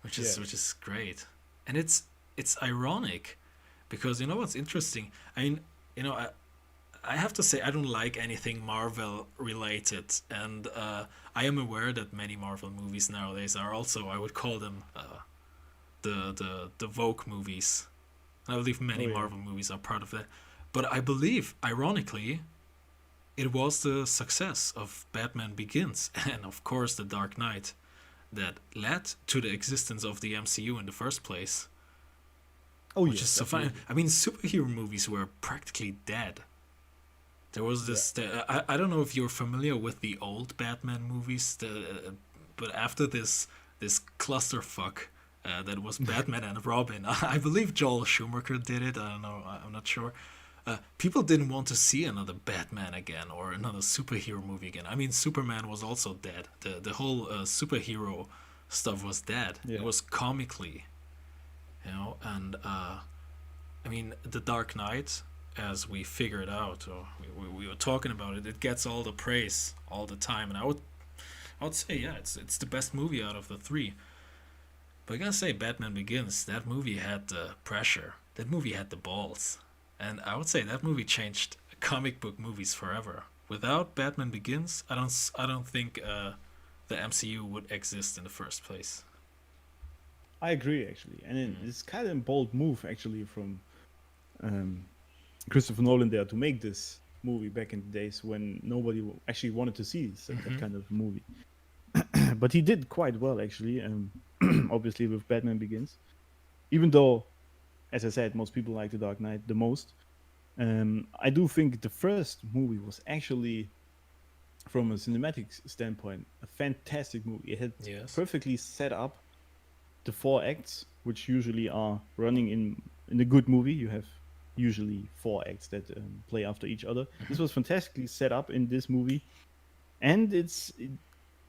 which is Yeah, which is great. And it's ironic, because what's interesting. I mean, I have to say I don't like anything Marvel related, and I am aware that many Marvel movies nowadays are also, I would call them, the Vogue movies. I believe oh many yeah, Marvel movies are part of that. But I believe, ironically, it was the success of Batman Begins and, of course, The Dark Knight that led to the existence of the MCU in the first place. oh Which yeah, is so funny. definitely. I mean, superhero movies were practically dead. There was Yeah, this. I don't know if you're familiar with the old Batman movies, but after this clusterfuck that was Batman and Robin, I believe Joel Schumacher did it. I don't know. I'm not sure. People didn't want to see another Batman again or another superhero movie again. I mean, Superman was also dead. The whole superhero stuff was dead. It yeah. was comically, and I mean, The Dark Knight, as we figured out, or we were talking about it, it gets all the praise all the time, and I would say, yeah, it's the best movie out of the three. But I gotta say, Batman Begins, that movie had the pressure. That movie had the balls. And I would say that movie changed comic book movies forever. Without Batman Begins, I don't think the MCU would exist in the first place. I agree actually, and it's kind of a bold move actually from um, Christopher Nolan there to make this movie back in the days when nobody actually wanted to see that kind of movie. But he did quite well actually, obviously with Batman Begins. Even though, as I said, most people like The Dark Knight the most. I do think the first movie was actually, from a cinematic standpoint, a fantastic movie. It had Yes. perfectly set up the four acts, which usually are running in a good movie. You have usually four acts that play after each other. This was fantastically set up in this movie, and it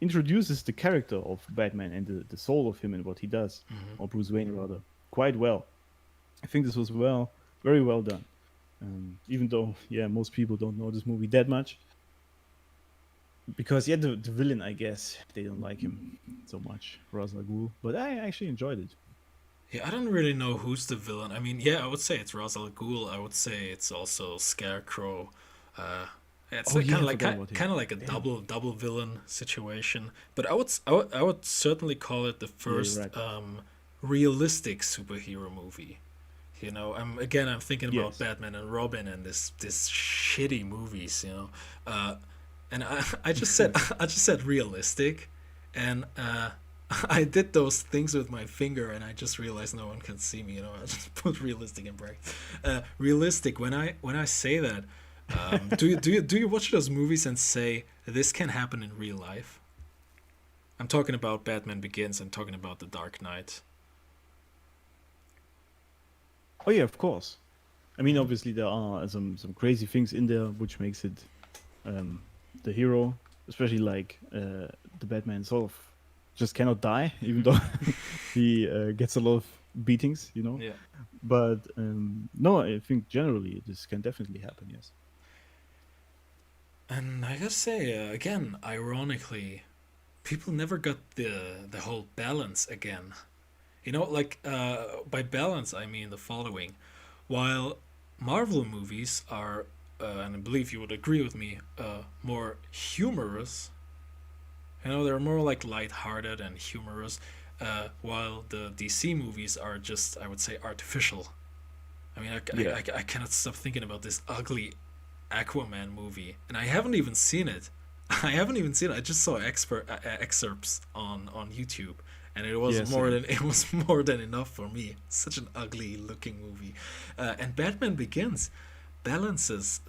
introduces the character of Batman and the soul of him and what he does, or Bruce Wayne rather, quite well. I think this was very well done. Even though, yeah, most people don't know this movie that much, because yeah, the villain, I guess they don't like him so much, Ra's al Ghul, but I actually enjoyed it. Yeah, I don't really know who's the villain. I mean, yeah, I would say it's Ra's al Ghul. I would say it's also Scarecrow. Uh, it's Oh like yeah, kind I of like forgot about him. kind of like a Damn. double villain situation. But I would certainly call it the Yeah, you're first right. realistic superhero movie. I'm thinking about Yes. Batman and Robin and this shitty movies. And I just said I just said realistic, and I did those things with my finger, and I just realized no one can see me. I just put realistic in brackets. Realistic. When I say that, do you watch those movies and say this can happen in real life? I'm talking about Batman Begins. I'm talking about The Dark Knight. Oh yeah, of course. I mean, obviously there are some crazy things in there, which makes it um, the hero, especially like the Batman sort of just cannot die, even though he gets a lot of beatings, you know. Yeah. But no, I think generally this can definitely happen. Yes. And I gotta say, again, ironically, people never got the whole balance again. By balance I mean the following: while Marvel movies are, and I believe you would agree with me, more humorous. They're more like light-hearted and humorous, while the DC movies are just, I would say, artificial. I mean, Yeah. I cannot stop thinking about this ugly Aquaman movie, and I haven't even seen it. I haven't even seen it. I just saw excerpts on YouTube, and it was Yeah. Same. more than enough for me. Such an ugly looking movie, and Batman Begins balances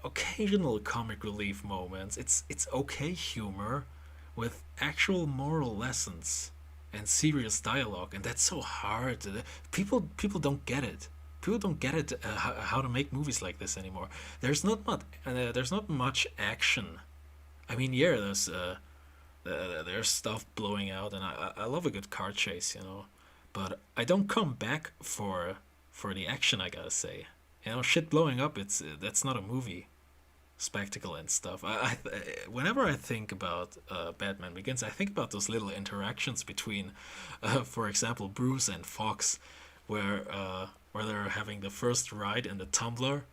occasional comic relief moments. It's okay humor with actual moral lessons and serious dialogue, and that's so hard. People don't get it. People don't get it, how to make movies like this anymore. There's not much action. I mean, yeah, there's stuff blowing out, and I love a good car chase, but I don't come back for the action. I gotta say, shit blowing up. It's That's not a movie spectacle and stuff. Whenever I think about Batman Begins, I think about those little interactions between, for example, Bruce and Fox, where they're having the first ride in the Tumbler,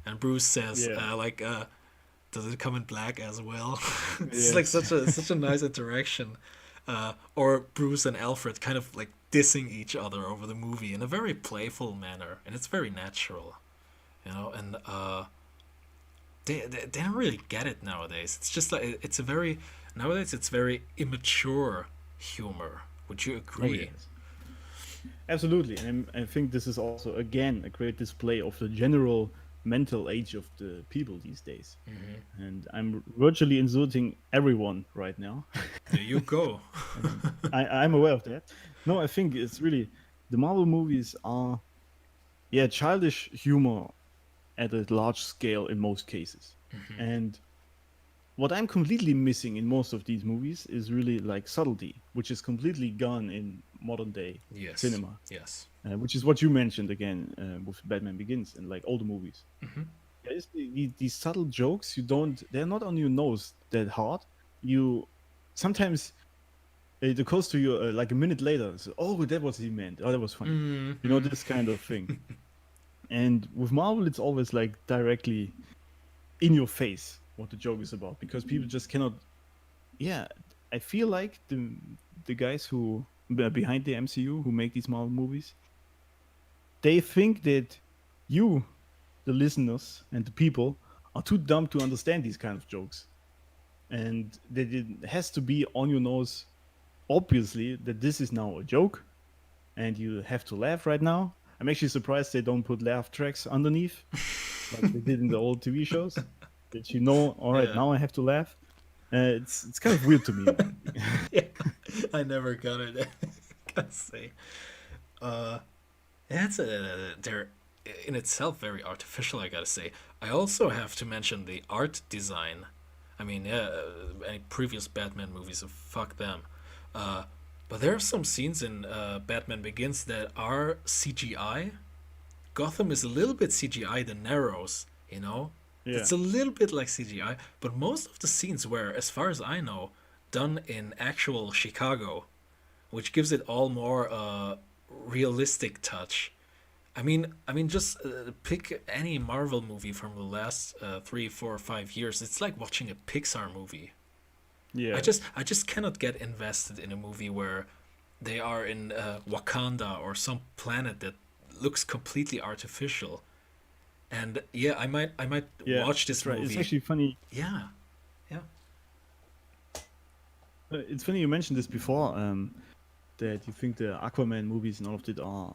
and Bruce says, Yeah. "Does it come in black as well?" It's like Yes. such a nice interaction. Or Bruce and Alfred kind of like dissing each other over the movie in a very playful manner, and it's very natural, and they don't really get it nowadays. It's just like it's a very nowadays it's very immature humor. Would you Oh agree? yes. Absolutely, and I think this is also again a great display of the general mental age of the people these days. And I'm virtually insulting everyone right now. There you go. I'm aware of that. No, I think it's really the Marvel movies are, yeah, childish humor at a large scale in most cases. And what I'm completely missing in most of these movies is really like subtlety, which is completely gone in modern day Yes. cinema, Yes. which is what you mentioned again with Batman Begins and like all the movies. There is these subtle jokes, they're not on your nose that hard. You sometimes it occurs to you like a minute later. So, oh, that was he meant. Oh, that was funny. You know, Mm-hmm. this kind of thing. And with Marvel, it's always like directly in your face what the joke is about because people just cannot. Yeah, I feel like the guys who behind the MCU who make these Marvel movies, they think that you, the listeners and the people, are too dumb to understand these kind of jokes, and that it has to be on your nose. Obviously, that this is now a joke, and you have to laugh right now. I'm actually surprised they don't put laugh tracks underneath like they did in the old TV shows. That you know, all right, Yeah. now I have to laugh. It's kind of weird to me. Yeah. I never got it. Gotta say. Uh, that's they're in itself very artificial. I gotta say. I also have to mention the art design. I mean, yeah, any previous Batman movies, fuck them. Uh, but there are some scenes in Batman Begins that are CGI. Gotham is a little bit CGI. The Narrows, you know, Yeah, it's a little bit like CGI. But most of the scenes were, as far as I know, done in actual Chicago, which gives it all more realistic touch. Just pick any Marvel movie from the last 3, 4, 5 years. It's like watching a Pixar movie. yeah, I just cannot get invested in a movie where they are in Wakanda or some planet that looks completely artificial. And yeah, I might yeah. watch this That's right. It's movie. actually funny. Yeah, yeah. It's funny you mentioned this before. That you think the Aquaman movies and all of it are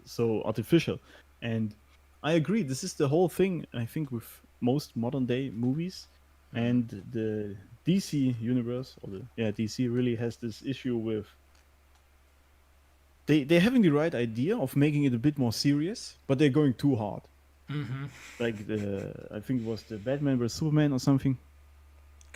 so artificial, and I agree. This is the whole thing. I think with most modern day movies, Mm. and the DC universe or the yeah DC really has this issue with they're having the right idea of making it a bit more serious, but they're going too hard. Mm-hmm. Like the I think it was the Batman vs Superman or something.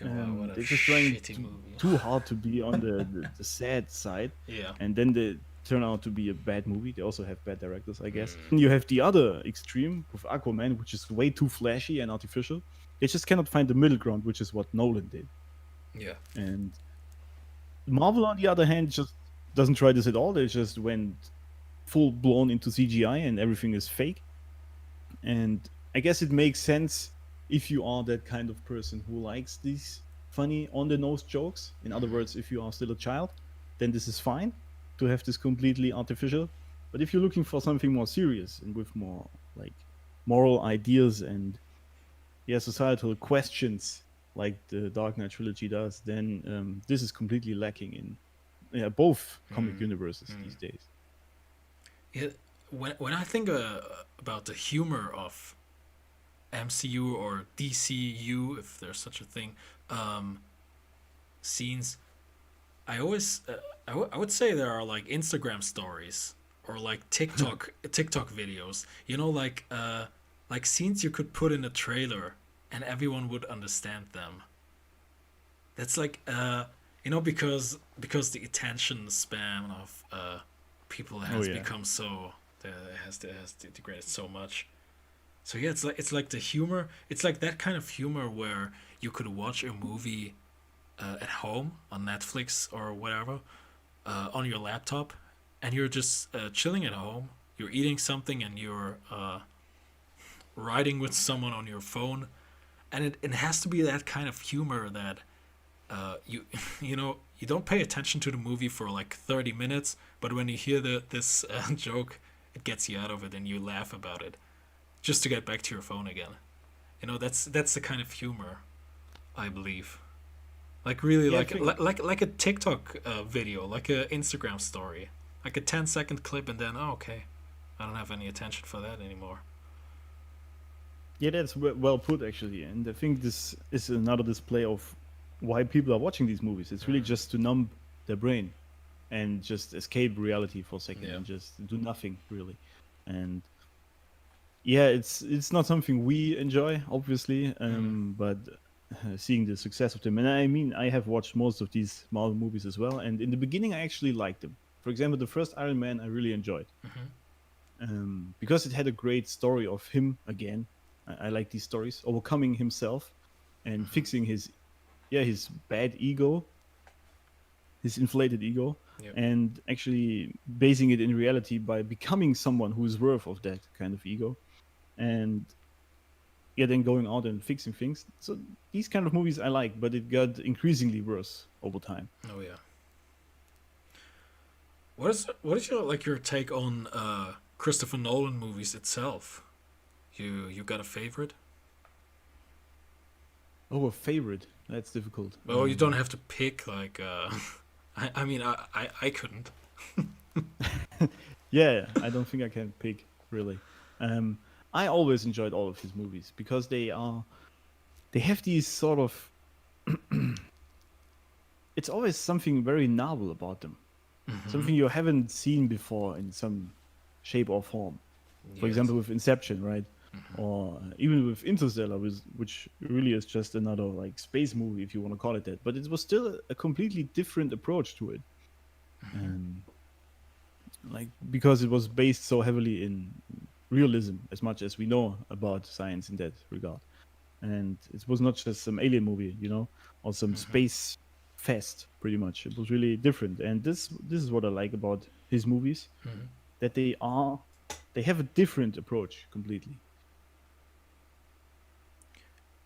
Wow, what a They're just trying shitty to, movie. too hard to be on the sad side, Yeah. and then they turn out to be a bad movie. They also have bad directors, I guess. Mm. And you have the other extreme with Aquaman, which is way too flashy and artificial. They just cannot find the middle ground, which is what Nolan did. Yeah. And Marvel, on the other hand, just doesn't try this at all. They just went full blown into CGI and everything is fake. And I guess it makes sense if you are that kind of person who likes these funny on the nose jokes. In other Mm-hmm. words, if you are still a child, then this is fine to have this completely artificial. But if you're looking for something more serious and with more like moral ideas and yeah, societal questions like the Dark Knight trilogy does, then this is completely lacking in yeah, both comic Mm. universes Mm. these days. Yeah. When I think about the humor of MCU or DCU, if there's such a thing, um, scenes, I always I would say there are like Instagram stories or like TikTok videos. You know, like scenes you could put in a trailer and everyone would understand them. That's like because the attention span of people Oh has yeah. become so has degraded so much. So yeah, it's like the humor. It's like that kind of humor where you could watch a movie at home on Netflix or whatever on your laptop, and you're just chilling at home. You're eating something and you're riding with someone on your phone, and it has to be that kind of humor that you you don't pay attention to the movie for like 30 minutes, but when you hear this joke, it gets you out of it and you laugh about it just to get back to your phone again. That's the kind of humor I believe. Like really, Yeah, I like think like a TikTok video, like a Instagram story, like a 10-second clip, and then okay, I don't have any attention for that anymore. yeah, that's well put actually, and I think this is another display of why people are watching these movies. It's really Mm, just to numb their brain and just escape reality for a second yeah. and just do nothing really. And yeah, it's not something we enjoy, obviously, Mm, but seeing the success of them, and I mean, I have watched most of these Marvel movies as well, and in the beginning, I actually liked them. For example, the first Iron Man, I really enjoyed mm-hmm, because it had a great story of him again. I like these stories, overcoming himself and mm-hmm, fixing his yeah his bad ego his inflated ego, Yep. and actually basing it in reality by becoming someone who is worth of that kind of ego, and yeah, then going out and fixing things. So these kind of movies I like, but it got increasingly worse over time. Oh yeah. What is your like your take on Christopher Nolan movies itself? You got a favorite? Oh, a favorite? That's difficult. Well, you don't have to pick like. I mean, I couldn't. Yeah, I don't think I can pick really. Um, I always enjoyed all of his movies because they have these sort of it's always something very novel about them, Mm-hmm. something you haven't seen before in some shape or form. For Yes. example, with Inception, right? Mm-hmm. Or even with Interstellar, which really is just another like space movie, if you want to call it that. But it was still a completely different approach to it, Mm-hmm. um, like because it was based so heavily in realism, as much as we know about science in that regard. And it was not just some alien movie, or some Mm-hmm. space fest. Pretty much, it was really different. And this is what I like about his movies, Mm-hmm. that they have a different approach completely.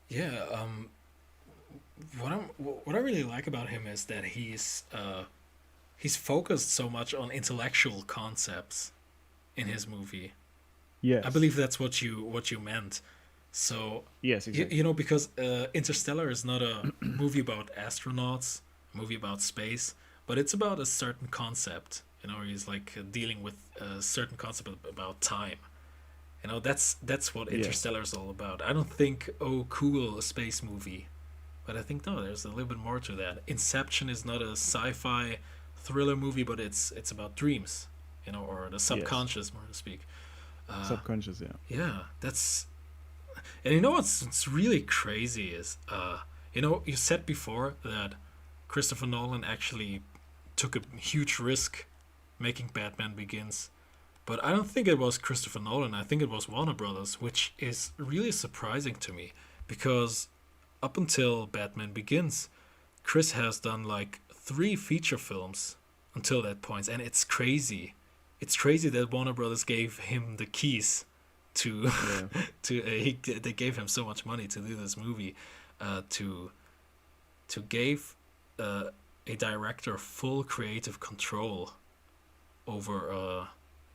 Yeah. What I really like about him is that he's focused so much on intellectual concepts in his movie. I Yes, believe that's what you meant. So, yes, you exactly. know, because Interstellar is not a movie about astronauts, a movie about space, but it's about a certain concept. You know, he's like dealing with a certain concept about time. You know, that's what Yes, Interstellar is all about. I don't think, oh, cool, a space movie, but I think no, there's a little bit more to that. Inception is not a sci-fi thriller movie, but it's about dreams, you know, or the yes, subconscious, more to speak. Uh, subconscious. Yeah. yeah, that's and you know what's really crazy is, you know, you said before that Christopher Nolan actually took a huge risk making Batman Begins, but I don't think it was Christopher Nolan. I think it was Warner Brothers, which is really surprising to me because up until Batman Begins, Chris has done like 3 feature films until that point, and it's crazy. It's crazy that Warner Brothers gave him the keys to Yeah. they gave him so much money to do this movie, to give uh, a director full creative control over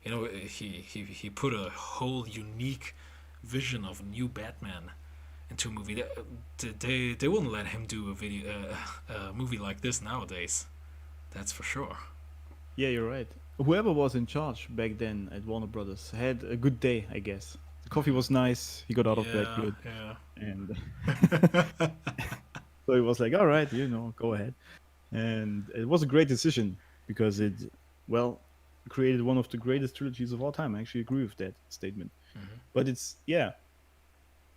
you know, he put a whole unique vision of a new Batman into a movie. They wouldn't let him do a movie like this nowadays. That's for sure. Yeah, you're right. Whoever was in charge back then at Warner Brothers had a good day, I guess. The coffee was nice. He got out of bed Yeah, good, yeah, and so he was like, "All right, go ahead." And it was a great decision because it, well, created one of the greatest trilogies of all time. I actually agree with that statement. But it's yeah,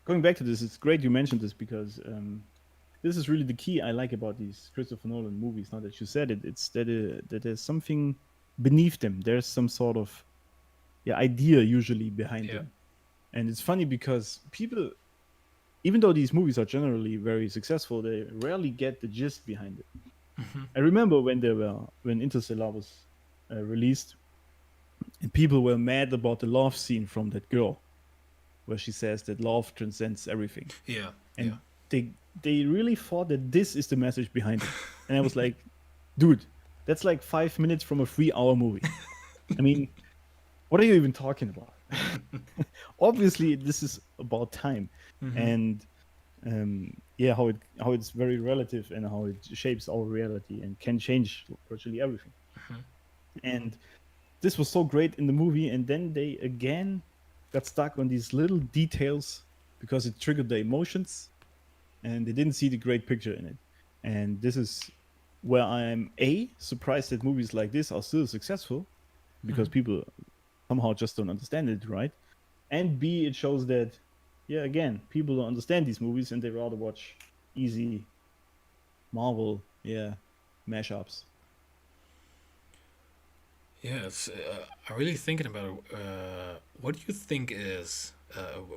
going back to this, it's great you mentioned this because this is really the key I like about these Christopher Nolan movies. Now that you said it, it's that there's something beneath them. There's some sort of idea usually behind yeah. them, and it's funny because people, even though these movies are generally very successful, they rarely get the gist behind it. I remember when Interstellar was released, and people were mad about the love scene from that girl, where she says that love transcends everything, Yeah, yeah. and they really thought that this is the message behind it. And I was like, dude, that's like 5 minutes from a 3 hour movie. I mean, what are you even talking about? Obviously, this is about time, Mm-hmm. and yeah, how it's very relative and how it shapes our reality and can change virtually everything. And this was so great in the movie, and then they again got stuck on these little details because it triggered the emotions, and they didn't see the great picture in it. And this is where I'm surprised that movies like this are still successful because people somehow just don't understand it, right? And B, it shows that yeah, again, people don't understand these movies and they rather watch easy Marvel, yeah, mashups. Yeah, I'm really thinking about what do you think is,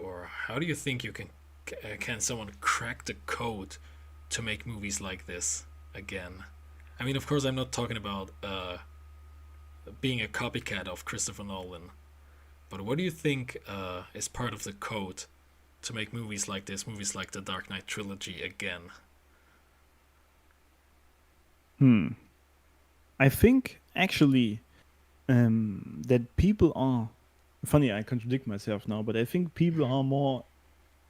or how do you think you can someone crack the code to make movies like this again? I mean, of course, I'm not talking about being a copycat of Christopher Nolan, but what do you think is part of the code to make movies like this, movies like the Dark Knight trilogy again? Hmm. I think actually that people are funny. I contradict myself now, but I think people Mm-hmm. are more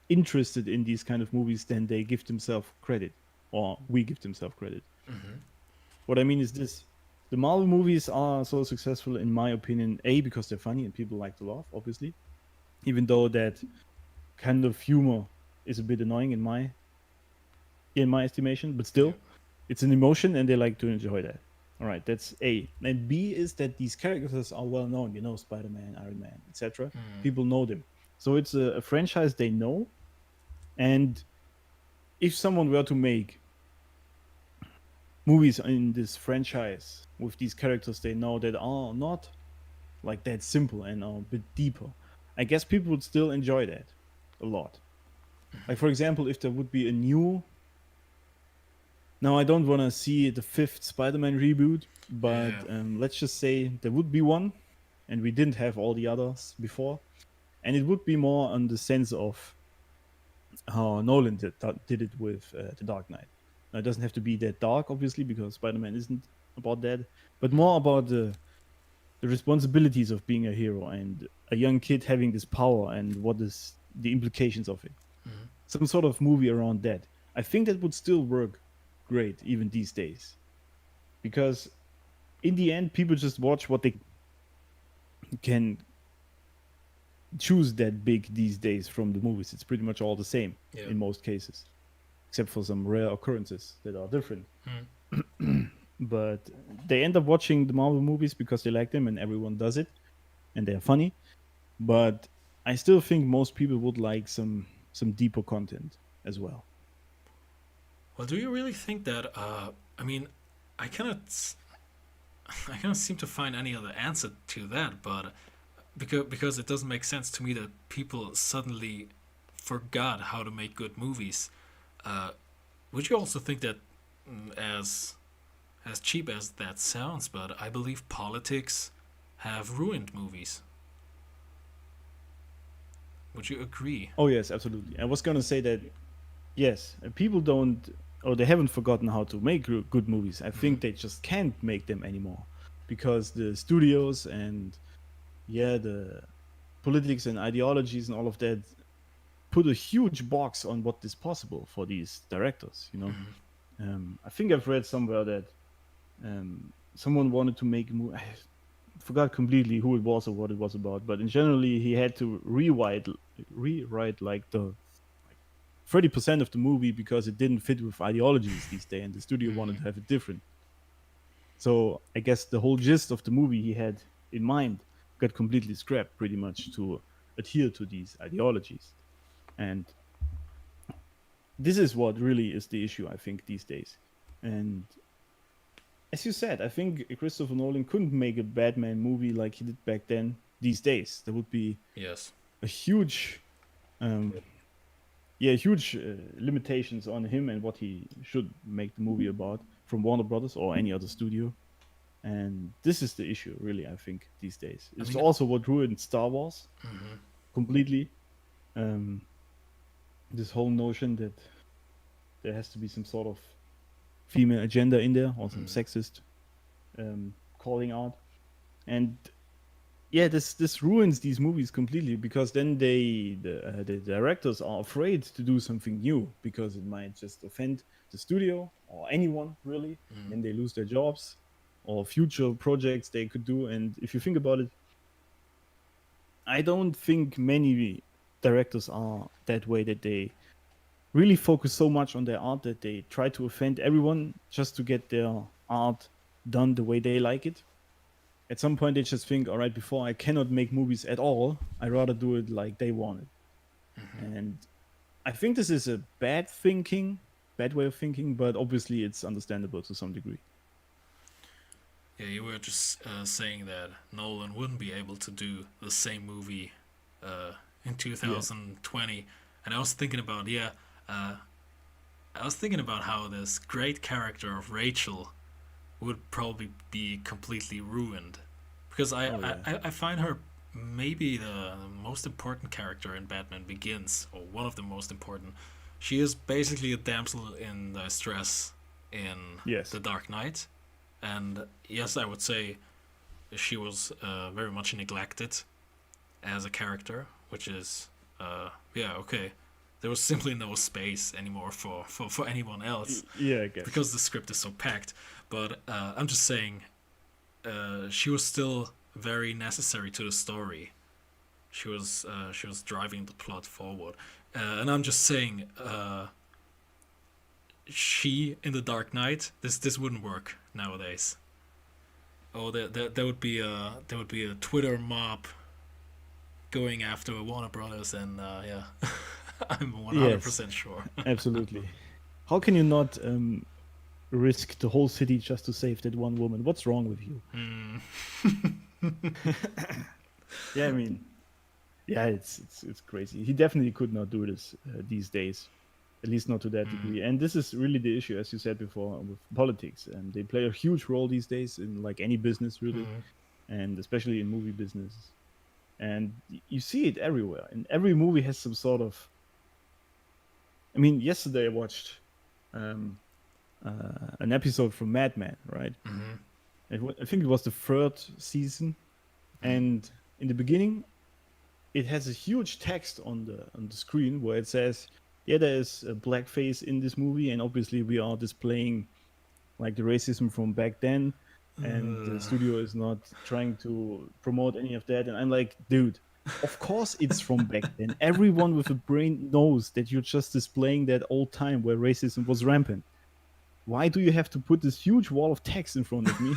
interested in these kind of movies than they give themselves credit, or we give themselves credit. Mm-hmm. What I mean is this: the Marvel movies are so successful, in my opinion, a because they're funny and people like to laugh, obviously, even though that kind of humor is a bit annoying in my estimation, but Yeah. still, it's an emotion and they like to enjoy that. All right, that's A. And B is that these characters are well known, Spider Man, Iron Man, etc. Mm. People know them. So it's a franchise they know. And if someone were to make movies in this franchise with these characters they know that are not like that simple and are a bit deeper, I guess people would still enjoy that a lot. Like, for example, if there would be a new. Now, I don't want to see the fifth Spider Man reboot, but Yeah. let's just say there would be one, and we didn't have all the others before. And it would be more on the sense of how Nolan did it with The Dark Knight. Now, it doesn't have to be that dark, obviously, because Spider Man isn't about that, but more about the responsibilities of being a hero and a young kid having this power and what is the implications of it. Mm-hmm. Some sort of movie around that. I think that would still work great even these days because in the end people just watch what they can choose that big these days from the movies. It's pretty much all the same Yeah. in most cases, except for some rare occurrences that are different. Mm. But they end up watching the Marvel movies because they like them and everyone does it and they're funny. But I still think most people would like some deeper content as well. Well, do you really think that? I mean, I cannot. I cannot seem to find any other answer to that, but because it doesn't make sense to me that people suddenly forgot how to make good movies. Uh, would you also think that, as cheap as that sounds, but I believe politics have ruined movies. Would you agree? Oh yes, absolutely. I was gonna say that yes, people don't or they haven't forgotten how to make good movies. I Mm-hmm. think they just can't make them anymore because the studios and yeah, the politics and ideologies and all of that put a huge box on what is possible for these directors. Mm-hmm. I think I've read somewhere that someone wanted to make a movie. I forgot completely who it was or what it was about, but in generally he had to rewrite like the like 30% of the movie because it didn't fit with ideologies these days, and the studio wanted Mm-hmm. to have it different. So I guess the whole gist of the movie he had in mind got completely scrapped pretty much to adhere to these ideologies. And this is what really is the issue, I think, these days. And as you said, I think Christopher Nolan couldn't make a Batman movie like he did back then these days. There would be Yes. a huge, um, yeah, huge limitations on him and what he should make the movie about from Warner Brothers or any other studio. And this is the issue, really, I think, these days. I It's mean, also what ruined Star Wars mm-hmm. completely. Um, this whole notion that there has to be some sort of female agenda in there or some Mm-hmm. sexist calling out. And yeah, this ruins these movies completely because then the directors are afraid to do something new because it might just offend the studio or anyone really. Mm-hmm. Then they lose their jobs or future projects they could do. And if you think about it, I don't think many directors are that way, that they really focus so much on their art that they try to offend everyone just to get their art done the way they like it. At some point, they just think, all right, before I cannot make movies at all, I rather do it like they want it. Mm-hmm. And I think this is a bad way of thinking, but obviously it's understandable to some degree. Yeah, you were just saying that Nolan wouldn't be able to do the same movie in Yeah. 2020, and I was thinking about uh, I was thinking about how this great character of Rachel would probably be completely ruined, because I Oh I, yeah. I I find her maybe the most important character in Batman Begins, or one of the most important. She is basically a damsel in distress in The Yes. Dark Knight, and yes, I would say she was very much neglected as a character, which is yeah, okay. There was simply no space anymore for anyone else Yeah, I guess. because the script is so packed. But I'm just saying, she was still very necessary to the story. She was driving the plot forward, and I'm just saying, she in the Dark Knight, this wouldn't work nowadays. Oh, there would be a Twitter mob going after Warner Brothers, and yeah, I'm Yes, 100% sure. absolutely. How can you not risk the whole city just to save that one woman? What's wrong with you? Mm. Yeah, I mean, yeah, it's crazy. He definitely could not do this these days, at least not to that Mm. degree. And this is really the issue, as you said before, with politics. And they play a huge role these days in like any business, really, Mm. and especially in movie businesses. And you see it everywhere. And every movie has some sort of. I mean, yesterday I watched um, an episode from Mad Men, right? Mm. I think it was the third season, Mm. and in the beginning, it has a huge text on the screen where it says, "Yeah, there is a blackface in this movie, and obviously we are displaying like the racism from back then, and the studio is not trying to promote any of that." And I'm like, dude. Of course, it's from back then. Everyone with a brain knows that you're just displaying that old time where racism was rampant. Why do you have to put this huge wall of text in front of me?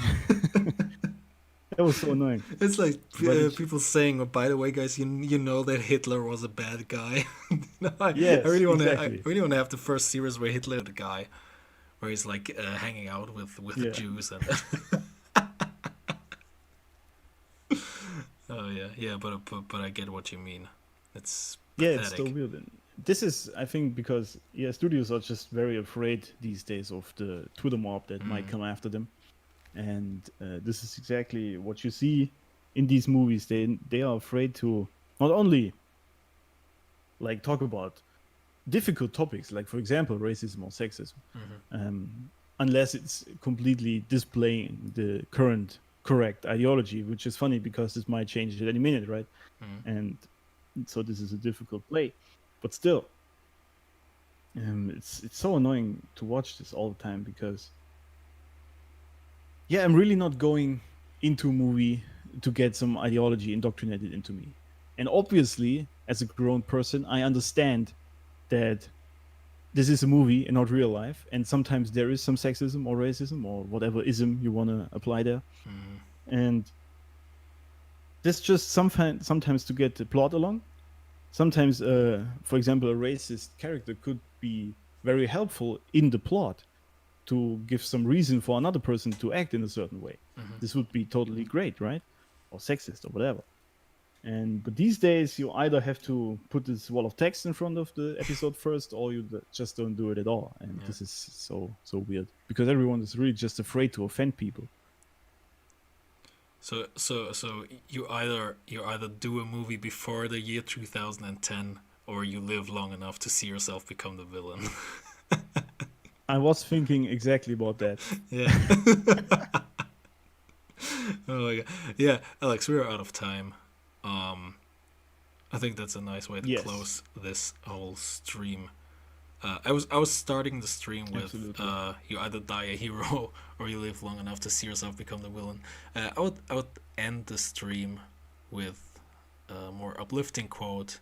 That was so annoying. It's like But it, people saying, "Oh, by the way, guys, you know that Hitler was a bad guy." No, yes, exactly. I really want to have the first series where Hitler the guy, where he's like hanging out with the Yeah, Jews and. Oh yeah, yeah, but I get what you mean. It's yeah, it's so pathetic. weird. And this is, I think, because yeah, studios are just very afraid these days of the Twitter mob that might Mm. come after them, and this is exactly what you see in these movies. They are afraid to not only like talk about difficult topics, like for example racism or sexism, Mm-hmm. unless it's completely displaying the current correct ideology, which is funny because this might change at any minute, right? Mm. And so this is a difficult play, but still, it's so annoying to watch this all the time because yeah, I'm really not going into a movie to get some ideology indoctrinated into me. And obviously, as a grown person, I understand that this is a movie and not real life, and sometimes there is some sexism or racism or whatever ism you want to apply there. Mm. And this just sometimes to get the plot along. Sometimes, for example, a racist character could be very helpful in the plot to give some reason for another person to act in a certain way. Mm-hmm. This would be totally great, right? Or sexist or whatever. And but these days you either have to put this wall of text in front of the episode first, or you just don't do it at all. And Yeah. this is so weird because everyone is really just afraid to offend people. So you either do a movie before the year 2010, or you live long enough to see yourself become the villain. I was thinking exactly about that. Yeah. Oh my god. Yeah, Alex, we are out of time. Um, I think that's a nice way to Yes, close this whole stream. I was starting the stream with absolutely. you either die a hero or you live long enough to see yourself become the villain. I would end the stream with a more uplifting quote,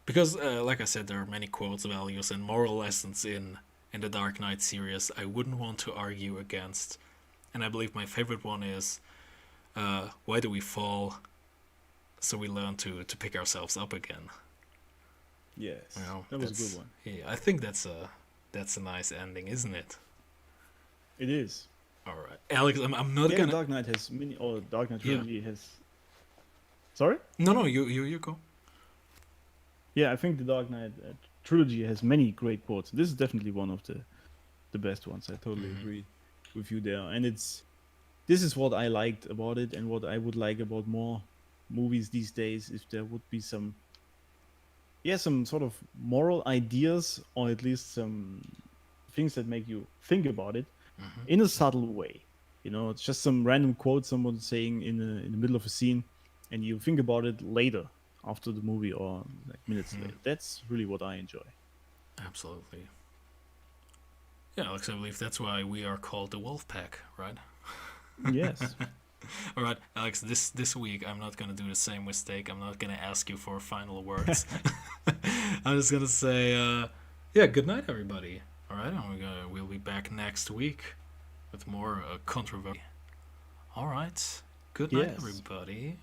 because like I said, there are many quotes, values, and moral lessons in the Dark Knight series I wouldn't want to argue against, and I believe my favorite one is, "Why do we fall? So we learn to pick ourselves up again." You Yes, know, that was a good that's one. yeah. I think that's a nice ending, isn't it? It is. All right, Alex. I'm not Yeah, the gonna. Dark Knight has many, or Dark Knight Yeah. Trilogy has. Sorry? No. You go. Yeah, I think the Dark Knight Trilogy has many great quotes. This is definitely one of the best ones. I totally Hmm. agree. with you there, and this is what I liked about it, and what I would like about more movies these days. If there would be some sort of moral ideas, or at least some things that make you think about it in a subtle way. It's just some random quote someone saying in the middle of a scene, and you think about it later after the movie or like minutes later. That's really what I enjoy. Absolutely. Yeah, Alex, I believe that's why we are called the Wolfpack, right? Yes. All right, Alex, this week I'm not going to do the same mistake. I'm not going to ask you for final words. I'm just going to say, yeah, good night, everybody. All right, and we'll be back next week with more controversy. All right, good night, Yes. everybody.